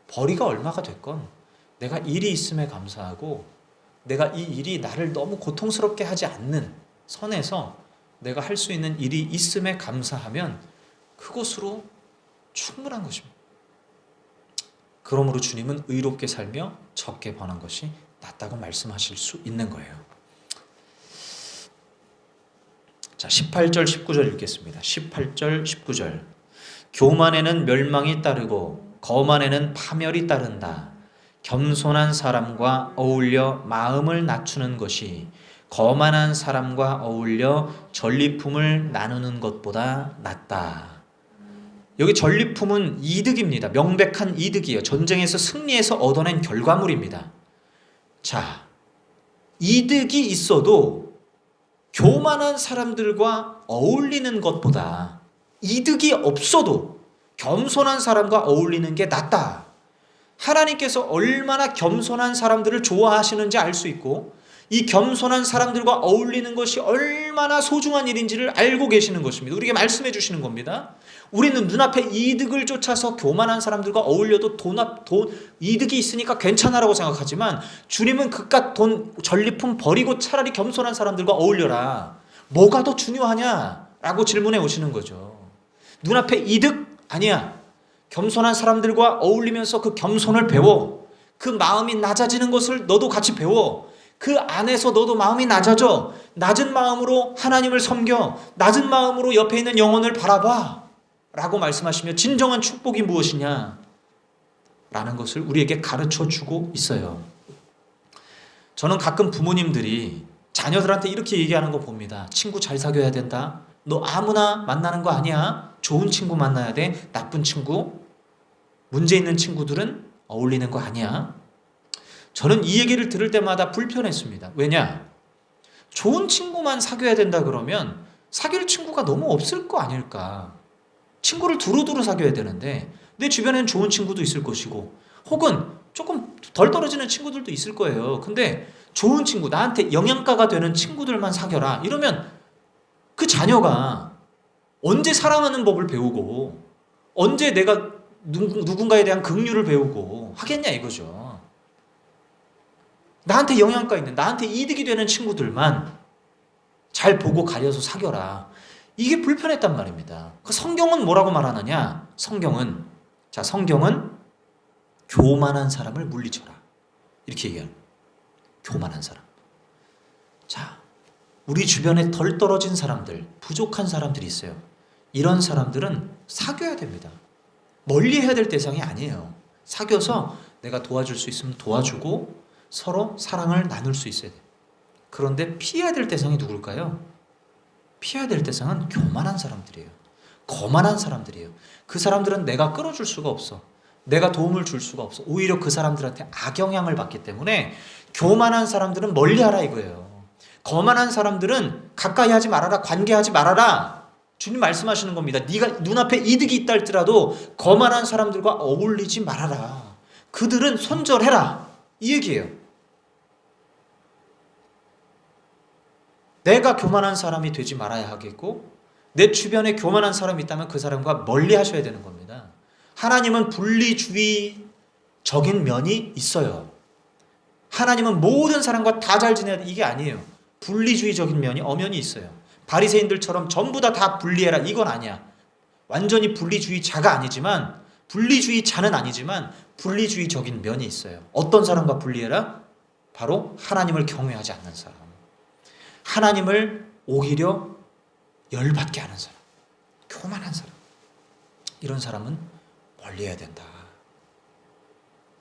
벌이가 얼마가 됐건 내가 일이 있음에 감사하고 내가 이 일이 나를 너무 고통스럽게 하지 않는 선에서 내가 할 수 있는 일이 있음에 감사하면 그것으로 충분한 것입니다. 그러므로 주님은 의롭게 살며 적게 버는 것이 낫다고 말씀하실 수 있는 거예요. 자, 18절 19절 읽겠습니다. 18절 19절. 교만에는 멸망이 따르고 거만에는 파멸이 따른다. 겸손한 사람과 어울려 마음을 낮추는 것이 거만한 사람과 어울려 전리품을 나누는 것보다 낫다. 여기 전리품은 이득입니다. 명백한 이득이에요. 전쟁에서 승리해서 얻어낸 결과물입니다. 자, 이득이 있어도 교만한 사람들과 어울리는 것보다 이득이 없어도 겸손한 사람과 어울리는 게 낫다. 하나님께서 얼마나 겸손한 사람들을 좋아하시는지 알 수 있고 이 겸손한 사람들과 어울리는 것이 얼마나 소중한 일인지를 알고 계시는 것입니다. 우리에게 말씀해 주시는 겁니다. 우리는 눈앞에 이득을 쫓아서 교만한 사람들과 어울려도 이득이 있으니까 괜찮아라고 생각하지만 주님은 그깟 돈 전리품 버리고 차라리 겸손한 사람들과 어울려라. 뭐가 더 중요하냐라고 질문해 오시는 거죠. 눈앞에 이득? 아니야. 겸손한 사람들과 어울리면서 그 겸손을 배워. 그 마음이 낮아지는 것을 너도 같이 배워. 그 안에서 너도 마음이 낮아져. 낮은 마음으로 하나님을 섬겨. 낮은 마음으로 옆에 있는 영혼을 바라봐. 라고 말씀하시며 진정한 축복이 무엇이냐? 라는 것을 우리에게 가르쳐 주고 있어요. 저는 가끔 부모님들이 자녀들한테 이렇게 얘기하는 거 봅니다. 친구 잘 사귀어야 된다. 너 아무나 만나는 거 아니야. 좋은 친구 만나야 돼. 나쁜 친구, 문제 있는 친구들은 어울리는 거 아니야. 저는 이 얘기를 들을 때마다 불편했습니다. 왜냐? 좋은 친구만 사귀어야 된다 그러면 사귈 친구가 너무 없을 거 아닐까. 친구를 두루두루 사귀어야 되는데 내 주변에는 좋은 친구도 있을 것이고 혹은 조금 덜 떨어지는 친구들도 있을 거예요. 근데 좋은 친구, 나한테 영양가가 되는 친구들만 사귀어라. 이러면 그 자녀가 언제 사랑하는 법을 배우고 언제 내가 누군가에 대한 긍휼을 배우고 하겠냐 이거죠. 나한테 영양가 있는, 나한테 이득이 되는 친구들만 잘 보고 가려서 사귀어라. 이게 불편했단 말입니다. 그 성경은 뭐라고 말하느냐? 성경은 교만한 사람을 물리쳐라. 이렇게 얘기해요. 교만한 사람. 자, 우리 주변에 덜 떨어진 사람들, 부족한 사람들이 있어요. 이런 사람들은 사귀어야 됩니다. 멀리 해야 될 대상이 아니에요. 사귀어서 내가 도와줄 수 있으면 도와주고 서로 사랑을 나눌 수 있어야 돼요. 그런데 피해야 될 대상이 누굴까요? 피해야 될 대상은 교만한 사람들이에요. 거만한 사람들이에요. 그 사람들은 내가 끌어줄 수가 없어. 내가 도움을 줄 수가 없어. 오히려 그 사람들한테 악영향을 받기 때문에 교만한 사람들은 멀리하라 이거예요. 거만한 사람들은 가까이 하지 말아라, 관계하지 말아라. 주님 말씀하시는 겁니다. 네가 눈앞에 이득이 있다 할지라도 거만한 사람들과 어울리지 말아라. 그들은 손절해라. 이 얘기예요. 내가 교만한 사람이 되지 말아야 하겠고, 내 주변에 교만한 사람이 있다면 그 사람과 멀리 하셔야 되는 겁니다. 하나님은 분리주의적인 면이 있어요. 하나님은 모든 사람과 다 잘 지내야 돼, 이게 아니에요. 분리주의적인 면이 엄연히 있어요. 바리새인들처럼 전부 다 분리해라, 이건 아니야. 완전히 분리주의자가 아니지만, 분리주의자는 아니지만 분리주의적인 면이 있어요. 어떤 사람과 분리해라? 바로 하나님을 경외하지 않는 사람, 하나님을 오히려 열받게 하는 사람, 교만한 사람, 이런 사람은 멀리해야 된다.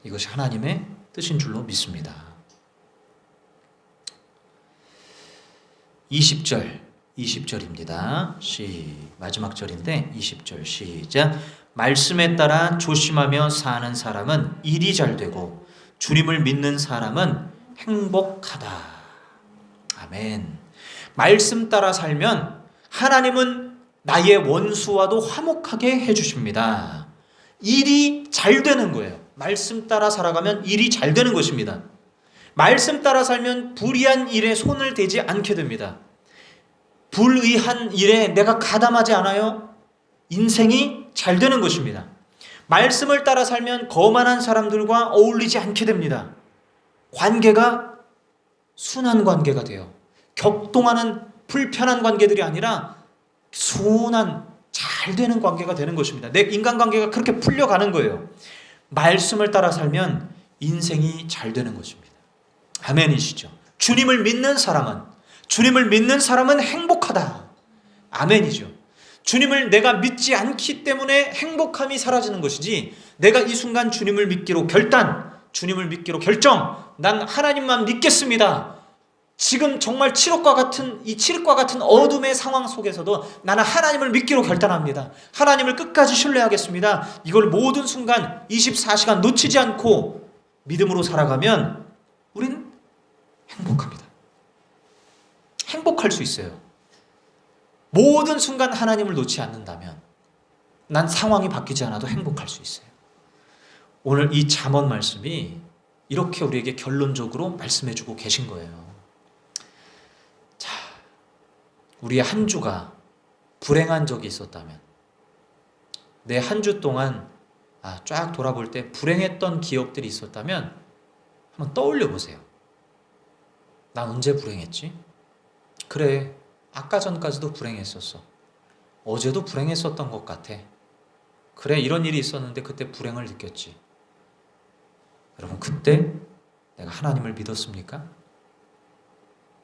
이것이 하나님의 뜻인 줄로 믿습니다. 20절입니다. 마지막 절인데 20절 시작. 말씀에 따라 조심하며 사는 사람은 일이 잘 되고 주님을 믿는 사람은 행복하다. 아멘. 말씀 따라 살면 하나님은 나의 원수와도 화목하게 해주십니다. 일이 잘 되는 거예요. 말씀 따라 살아가면 일이 잘 되는 것입니다. 말씀 따라 살면 불의한 일에 손을 대지 않게 됩니다. 불의한 일에 내가 가담하지 않아요. 인생이 잘 되는 것입니다. 말씀을 따라 살면 거만한 사람들과 어울리지 않게 됩니다. 관계가 순한 관계가 돼요. 격동하는 불편한 관계들이 아니라 순한 잘 되는 관계가 되는 것입니다. 내 인간관계가 그렇게 풀려가는 거예요. 말씀을 따라 살면 인생이 잘 되는 것입니다. 아멘이시죠? 주님을 믿는 사람은 행복하다. 아멘이죠. 주님을 내가 믿지 않기 때문에 행복함이 사라지는 것이지, 내가 이 순간 주님을 믿기로 결정, 난 하나님만 믿겠습니다. 지금 정말 칠흑과 같은 어둠의 상황 속에서도 나는 하나님을 믿기로 결단합니다. 하나님을 끝까지 신뢰하겠습니다. 이걸 모든 순간 24시간 놓치지 않고 믿음으로 살아가면 우리는 행복합니다. 행복할 수 있어요. 모든 순간 하나님을 놓지 않는다면 난 상황이 바뀌지 않아도 행복할 수 있어요. 오늘 이 잠언 말씀이 이렇게 우리에게 결론적으로 말씀해주고 계신 거예요. 자, 우리의 한 주가 불행한 적이 있었다면, 내 한 주 동안 쫙 돌아볼 때 불행했던 기억들이 있었다면 한번 떠올려 보세요. 난 언제 불행했지? 그래, 아까 전까지도 불행했었어. 어제도 불행했었던 것 같아. 그래, 이런 일이 있었는데 그때 불행을 느꼈지. 여러분, 그때 내가 하나님을 믿었습니까?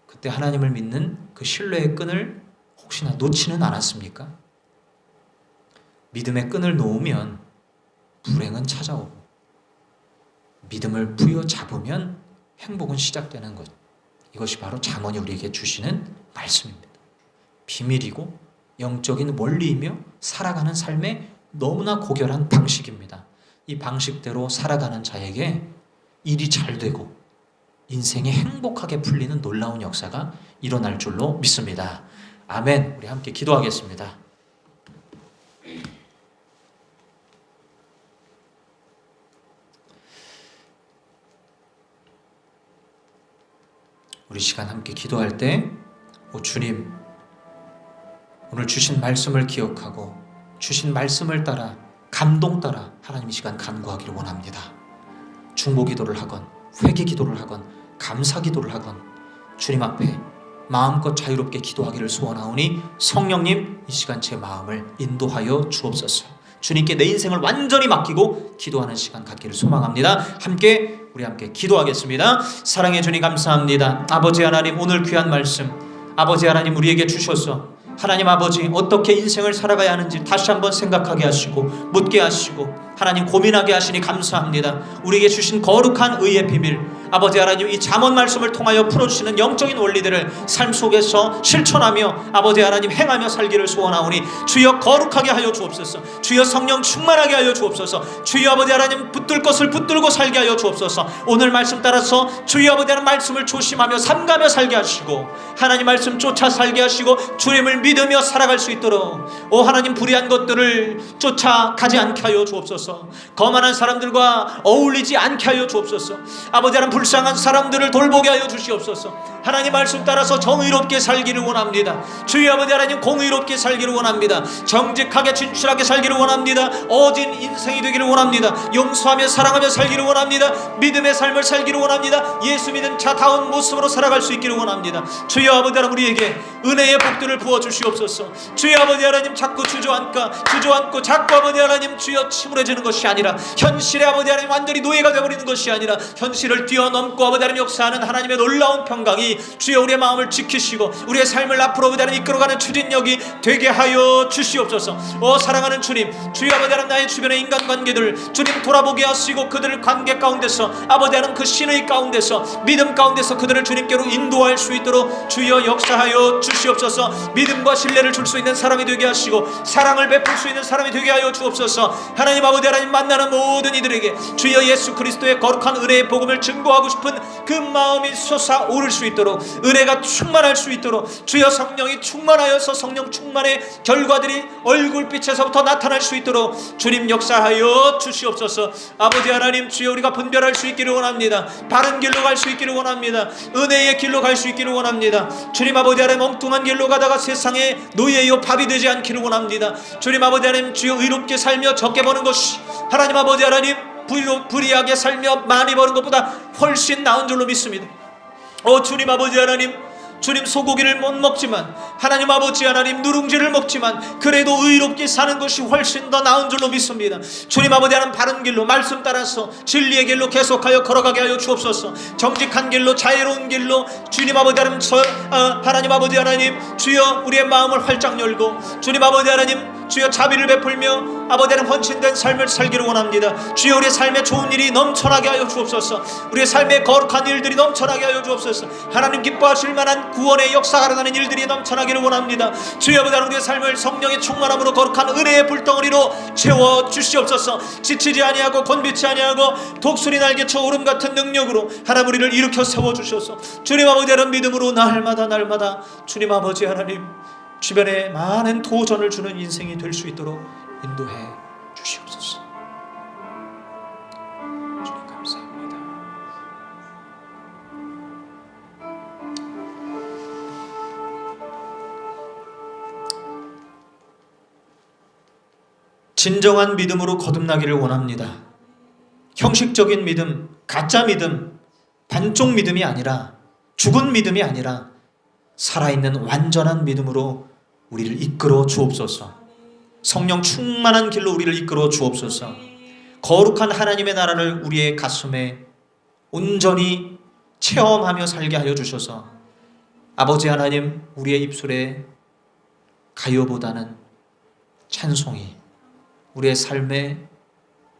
그때 하나님을 믿는 그 신뢰의 끈을 혹시나 놓지는 않았습니까? 믿음의 끈을 놓으면 불행은 찾아오고, 믿음을 부여잡으면 행복은 시작되는 것. 이것이 바로 잠언이 우리에게 주시는 말씀입니다. 비밀이고 영적인 원리이며 살아가는 삶의 너무나 고결한 방식입니다. 이 방식대로 살아가는 자에게 일이 잘 되고 인생이 행복하게 풀리는 놀라운 역사가 일어날 줄로 믿습니다. 아멘. 우리 함께 기도하겠습니다. 우리 시간 함께 기도할 때, 주님, 오늘 주신 말씀을 기억하고 주신 말씀을 따라, 감동 따라 하나님 이 시간 간구하기를 원합니다. 중보 기도를 하건 회개 기도를 하건 감사 기도를 하건 주님 앞에 마음껏 자유롭게 기도하기를 소원하오니 성령님, 이 시간 제 마음을 인도하여 주옵소서. 주님께 내 인생을 완전히 맡기고 기도하는 시간 갖기를 소망합니다. 우리 함께 기도하겠습니다. 사랑해 주님, 감사합니다. 아버지 하나님, 오늘 귀한 말씀 아버지 하나님 우리에게 주셔서 하나님 아버지 어떻게 인생을 살아가야 하는지 다시 한번 생각하게 하시고 묻게 하시고 하나님 고민하게 하시니 감사합니다. 우리에게 주신 거룩한 의의 비밀, 아버지 하나님 이 잠언 말씀을 통하여 풀어주시는 영적인 원리들을 삶 속에서 실천하며 아버지 하나님 행하며 살기를 소원하오니 주여 거룩하게 하여 주옵소서. 주여 성령 충만하게 하여 주옵소서. 주여 아버지 하나님 붙들 것을 붙들고 살게 하여 주옵소서. 오늘 말씀 따라서 주여 아버지 하나님 말씀을 조심하며 삼가며 살게 하시고 하나님 말씀 쫓아 살게 하시고 주님을 믿으며 살아갈 수 있도록 오 하나님 불의한 것들을 쫓아가지 않게 하여 주옵소서. 거만한 사람들과 어울리지 않게 하여 주옵소서. 아버지 하나님 불쌍한 사람들을 돌보게 하여 주시옵소서. 하나님 말씀 따라서 정의롭게 살기를 원합니다. 주여 아버지 하나님 공의롭게 살기를 원합니다. 정직하게 진실하게 살기를 원합니다. 어진 인생이 되기를 원합니다. 용서하며 사랑하며 살기를 원합니다. 믿음의 삶을 살기를 원합니다. 예수 믿은 자다운 모습으로 살아갈 수 있기를 원합니다. 주여 아버지 하나님 우리에게 은혜의 복들을 부어 주시옵소서. 주여 아버지 하나님 자꾸 주저앉고 자꾸 아버지 하나님 주여 침울해지는 것이 아니라 현실의 아버지 하나님 완전히 노예가 되어버리는 것이 아니라 현실을 뛰어넘고 아버지 하나님 역사하는 하나님의 놀라운 평강이 주여 우리의 마음을 지키시고 우리의 삶을 앞으로 아버지 하나님 이끌어가는 추진력이 되게 하여 주시옵소서. 오 사랑하는 주님, 주여 아버지 하나님 나의 주변의 인간관계들 주님 돌아보게 하시고 그들 관계 가운데서 아버지 하나님 그 신의 가운데서 믿음 가운데서 그들을 주님께로 인도할 수 있도록 주여 역사하여 주시옵소서. 믿음과 신뢰를 줄 수 있는 사람이 되게 하시고 사랑을 베풀 수 있는 사람이 되게 하여 주옵소서. 하나님 아버지 하나님 만나는 모든 이들에게 주여 예수 그리스도의 거룩한 은혜의 복음을 증거하고 싶은 그 마음이 솟아오를 수 있도록 은혜가 충만할 수 있도록 주여 성령이 충만하여서 성령 충만의 결과들이 얼굴빛에서부터 나타날 수 있도록 주님 역사하여 주시옵소서. 아버지 하나님 주여 우리가 분별할 수 있기를 원합니다. 바른 길로 갈 수 있기를 원합니다. 은혜의 길로 갈 수 있기를 원합니다. 주님 아버지 하나님 엉뚱한 길로 가다가 세상에 노예요 밥이 되지 않기를 원합니다. 주님 아버지 하나님 주여 의롭게 살며 적게 버는 것이 하나님 아버지 하나님 불의하게 살며 많이 버는 것보다 훨씬 나은 줄로 믿습니다. 오 주님 아버지 하나님, 주님 소고기를 못 먹지만 하나님 아버지 하나님 누룽지를 먹지만 그래도 의롭게 사는 것이 훨씬 더 나은 줄로 믿습니다. 주님 아버지 하나님 바른 길로 말씀 따라서 진리의 길로 계속하여 걸어가게 하여 주옵소서. 정직한 길로 자유로운 길로 주님 아버지 하나님 하나님 아버지 하나님 주여 우리의 마음을 활짝 열고 주님 아버지 하나님 주여 자비를 베풀며 아버지 하나님 헌신된 삶을 살기를 원합니다. 주여 우리의 삶에 좋은 일이 넘쳐나게 하여 주옵소서. 우리의 삶에 거룩한 일들이 넘쳐나게 하여 주옵소서. 하나님 기뻐하실 만한 구원의 역사가 일어나는 일들이 넘쳐나기를 원합니다. 주여 아버지 하나님 우리의 삶을 성령의 충만함으로 거룩한 은혜의 불덩어리로 채워 주시옵소서. 지치지 아니하고 곤비치 아니하고 독수리 날개쳐 오름 같은 능력으로 하나님 우리를 일으켜 세워주셔서 주님 아버지 하나님 믿음으로 날마다 주님 아버지 하나님 주변에 많은 도전을 주는 인생이 될 수 있도록 인도해 주시옵소서. 주님 감사합니다. 진정한 믿음으로 거듭나기를 원합니다. 형식적인 믿음, 가짜 믿음, 반쪽 믿음이 아니라 죽은 믿음이 아니라 살아있는 완전한 믿음으로 우리를 이끌어 주옵소서. 성령 충만한 길로 우리를 이끌어 주옵소서. 거룩한 하나님의 나라를 우리의 가슴에 온전히 체험하며 살게 하여 주셔서 아버지 하나님 우리의 입술에 가요보다는 찬송이, 우리의 삶에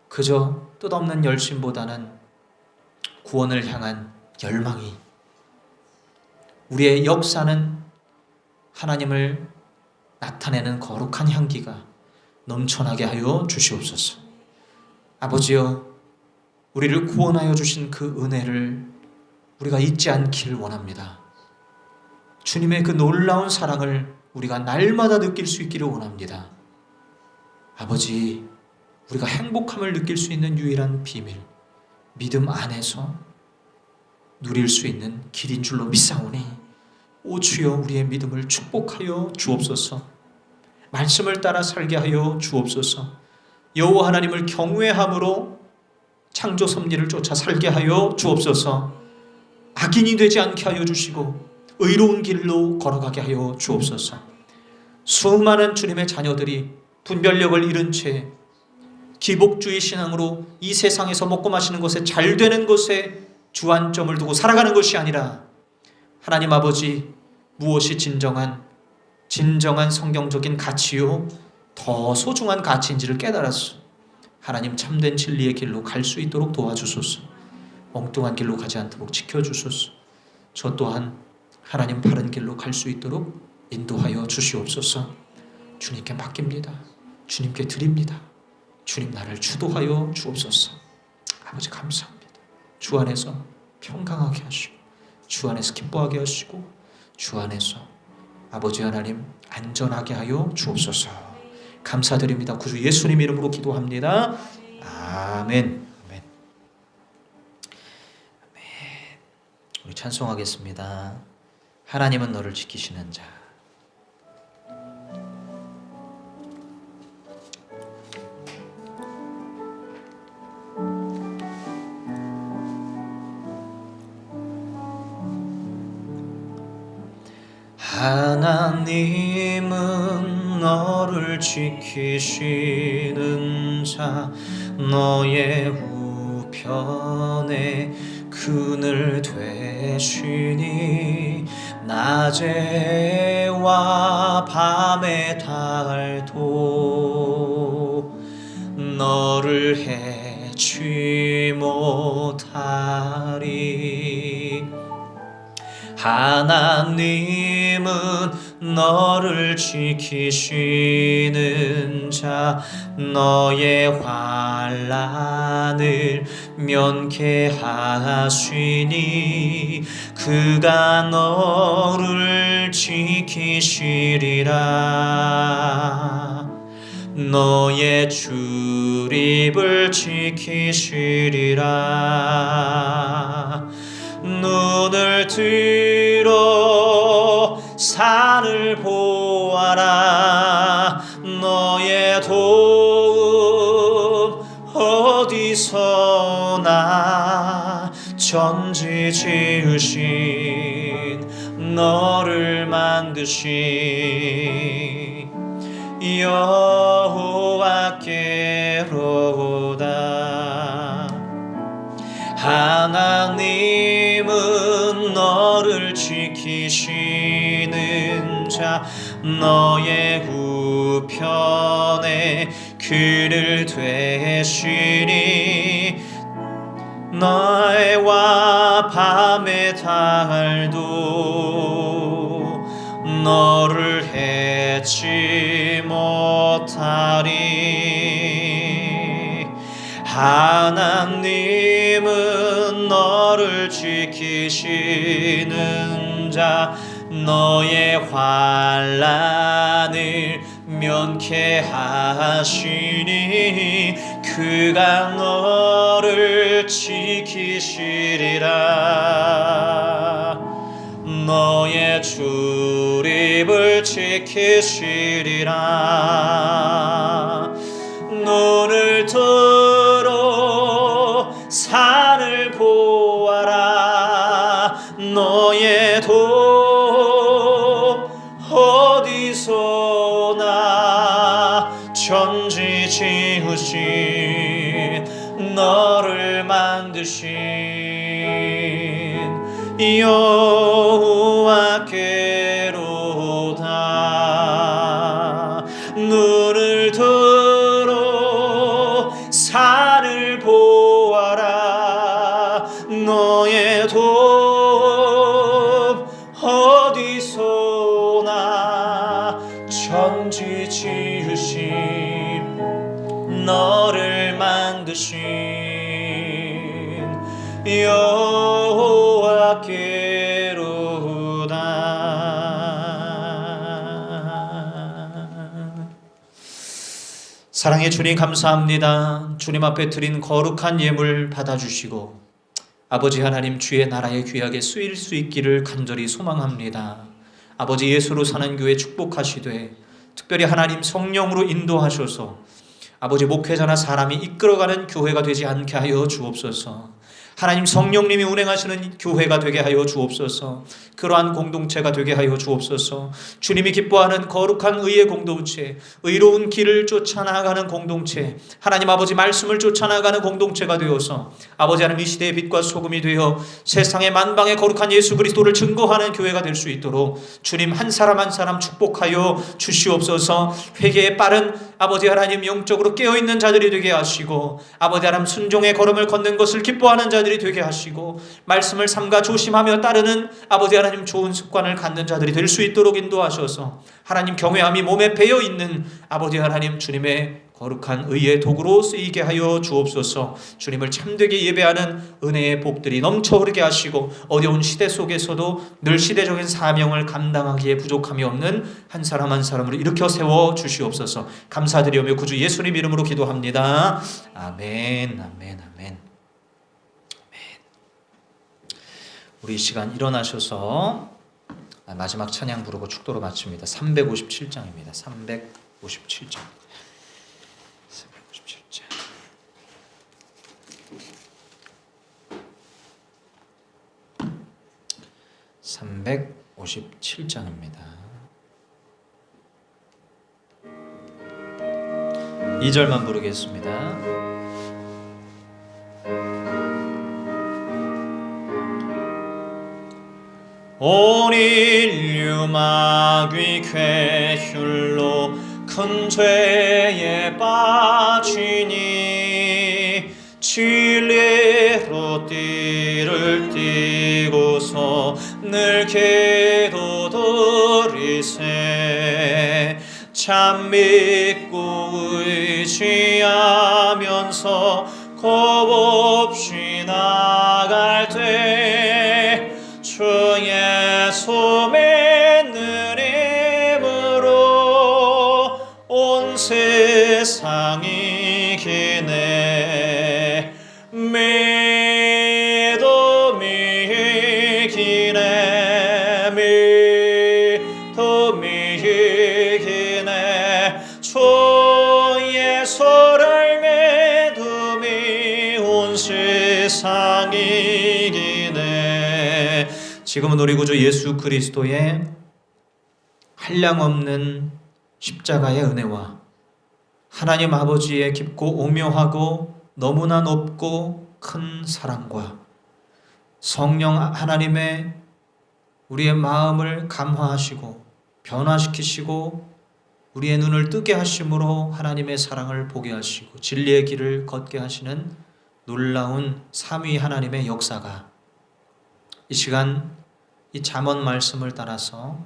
그저 뜻없는 열심보다는 구원을 향한 열망이, 우리의 역사는 하나님을 나타내는 거룩한 향기가 넘쳐나게 하여 주시옵소서. 아버지여, 우리를 구원하여 주신 그 은혜를 우리가 잊지 않길 원합니다. 주님의 그 놀라운 사랑을 우리가 날마다 느낄 수 있기를 원합니다. 아버지, 우리가 행복함을 느낄 수 있는 유일한 비밀, 믿음 안에서 누릴 수 있는 길인 줄로 믿사오니 오 주여 우리의 믿음을 축복하여 주옵소서. 말씀을 따라 살게 하여 주옵소서. 여호와 하나님을 경외함으로 창조 섭리를 쫓아 살게 하여 주옵소서. 악인이 되지 않게 하여 주시고 의로운 길로 걸어가게 하여 주옵소서. 수많은 주님의 자녀들이 분별력을 잃은 채 기복주의 신앙으로 이 세상에서 먹고 마시는 것에 잘 되는 것에 주안점을 두고 살아가는 것이 아니라 하나님 아버지, 무엇이 진정한 성경적인 가치요 더 소중한 가치인지를 깨달았소. 하나님 참된 진리의 길로 갈 수 있도록 도와주소서. 엉뚱한 길로 가지 않도록 지켜주소서. 저 또한 하나님 바른 길로 갈 수 있도록 인도하여 주시옵소서. 주님께 맡깁니다. 주님께 드립니다. 주님 나를 주도하여 주옵소서. 아버지 감사합니다. 주 안에서 평강하게 하시고 주 안에서 기뻐하게 하시고 주 안에서 아버지 하나님 안전하게 하여 주옵소서. 감사드립니다. 구주 예수님 이름으로 기도합니다. 아멘. 아멘. 아멘. 우리 찬송하겠습니다. 하나님은 너를 지키시는 자. 하나님은 너를 지키시는 자, 너의 우편에 그늘 되시니 낮에와 밤의 달도 너를 해치 못하리. 하나님은 너를 지키시는 자, 너의 환난을 면케하시니 그가 너를 지키시리라. 너의 출입을 지키시리라. 눈을 들어 산을 보아라. 너의 도움 어디서나. 전지 지으신 너를 만드신 여호와께로다. 하나님은 너를 지키시는 자, 너의 우편에 그를 되시니 낮과 밤의 달도 너를 해치 못하리. 하나님은 너를 지키시는 자, 너의 환난을 면케하시니 그가 너를 지키시리라. 너의 출입을 지키시리라. 눈을 들어 산을 보아라. 너의 도움 어디서나. 전지 지으신 너를 만드신 여호와께로다. 눈을 들어 산을 보아라. 너의 도움 어디서나. 전지 지으신 너를 만드신 여호와께로다. 사랑의 주님 감사합니다. 주님 앞에 드린 거룩한 예물 받아주시고 아버지 하나님 주의 나라에 귀하게 쓰일 수 있기를 간절히 소망합니다. 아버지 예수로 사는 교회 축복하시되 특별히 하나님 성령으로 인도하셔서 아버지 목회자나 사람이 이끌어가는 교회가 되지 않게 하여 주옵소서. 하나님 성령님이 운행하시는 교회가 되게 하여 주옵소서. 그러한 공동체가 되게 하여 주옵소서. 주님이 기뻐하는 거룩한 의의 공동체, 의로운 길을 쫓아나가는 공동체, 하나님 아버지 말씀을 쫓아나가는 공동체가 되어서 아버지 하나님 이 시대의 빛과 소금이 되어 세상의 만방의 거룩한 예수 그리스도를 증거하는 교회가 될 수 있도록 주님 한 사람 한 사람 축복하여 주시옵소서. 회개에 빠른 아버지 하나님 영적으로 깨어있는 자들이 되게 하시고 아버지 하나님 순종의 걸음을 걷는 것을 기뻐하는 자들이 되게 하시고 말씀을 삼가 조심하며 따르는 아버지 하나님 좋은 습관을 갖는 자들이 될 수 있도록 인도하셔서 하나님 경외함이 몸에 배어있는 아버지 하나님 주님의 거룩한 의의 도구로 쓰이게 하여 주옵소서. 주님을 참되게 예배하는 은혜의 복들이 넘쳐 흐르게 하시고 어려운 시대 속에서도 늘 시대적인 사명을 감당하기에 부족함이 없는 한 사람 한 사람을 일으켜 세워 주시옵소서. 감사드리오며 구주 예수님 이름으로 기도합니다. 아멘, 아멘, 아멘. 우리 이 시간 일어나셔서 마지막 찬양 부르고 축도로 마칩니다. 357장입니다. 357장. 357장입니다. 2절만 부르겠습니다. 온 인류 마귀 쾌휼로 큰 죄에 빠지니 진리로 띠를 띠고서 늘 기도드리세. 참 믿고 의지하면서 겁없이 나갈 때 주의 소매 느림으로 온 세상이 기네. 믿음이 기네. 믿음이 기네. 주의 소를 믿음이 온 세상이 기네. 지금은 우리 구주 예수 그리스도의 한량없는 십자가의 은혜와 하나님 아버지의 깊고 오묘하고 너무나 높고 큰 사랑과 성령 하나님의 우리의 마음을 감화하시고 변화시키시고 우리의 눈을 뜨게 하심으로 하나님의 사랑을 보게 하시고 진리의 길을 걷게 하시는 놀라운 삼위 하나님의 역사가 이 시간 이 잠언 말씀을 따라서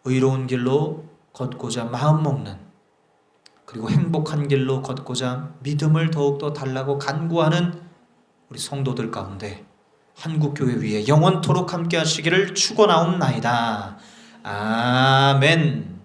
의로운 길로 걷고자 마음먹는 그리고 행복한 길로 걷고자 믿음을 더욱더 달라고 간구하는 우리 성도들 가운데 한국교회 위에 영원토록 함께 하시기를 축원하옵나이다. 아멘.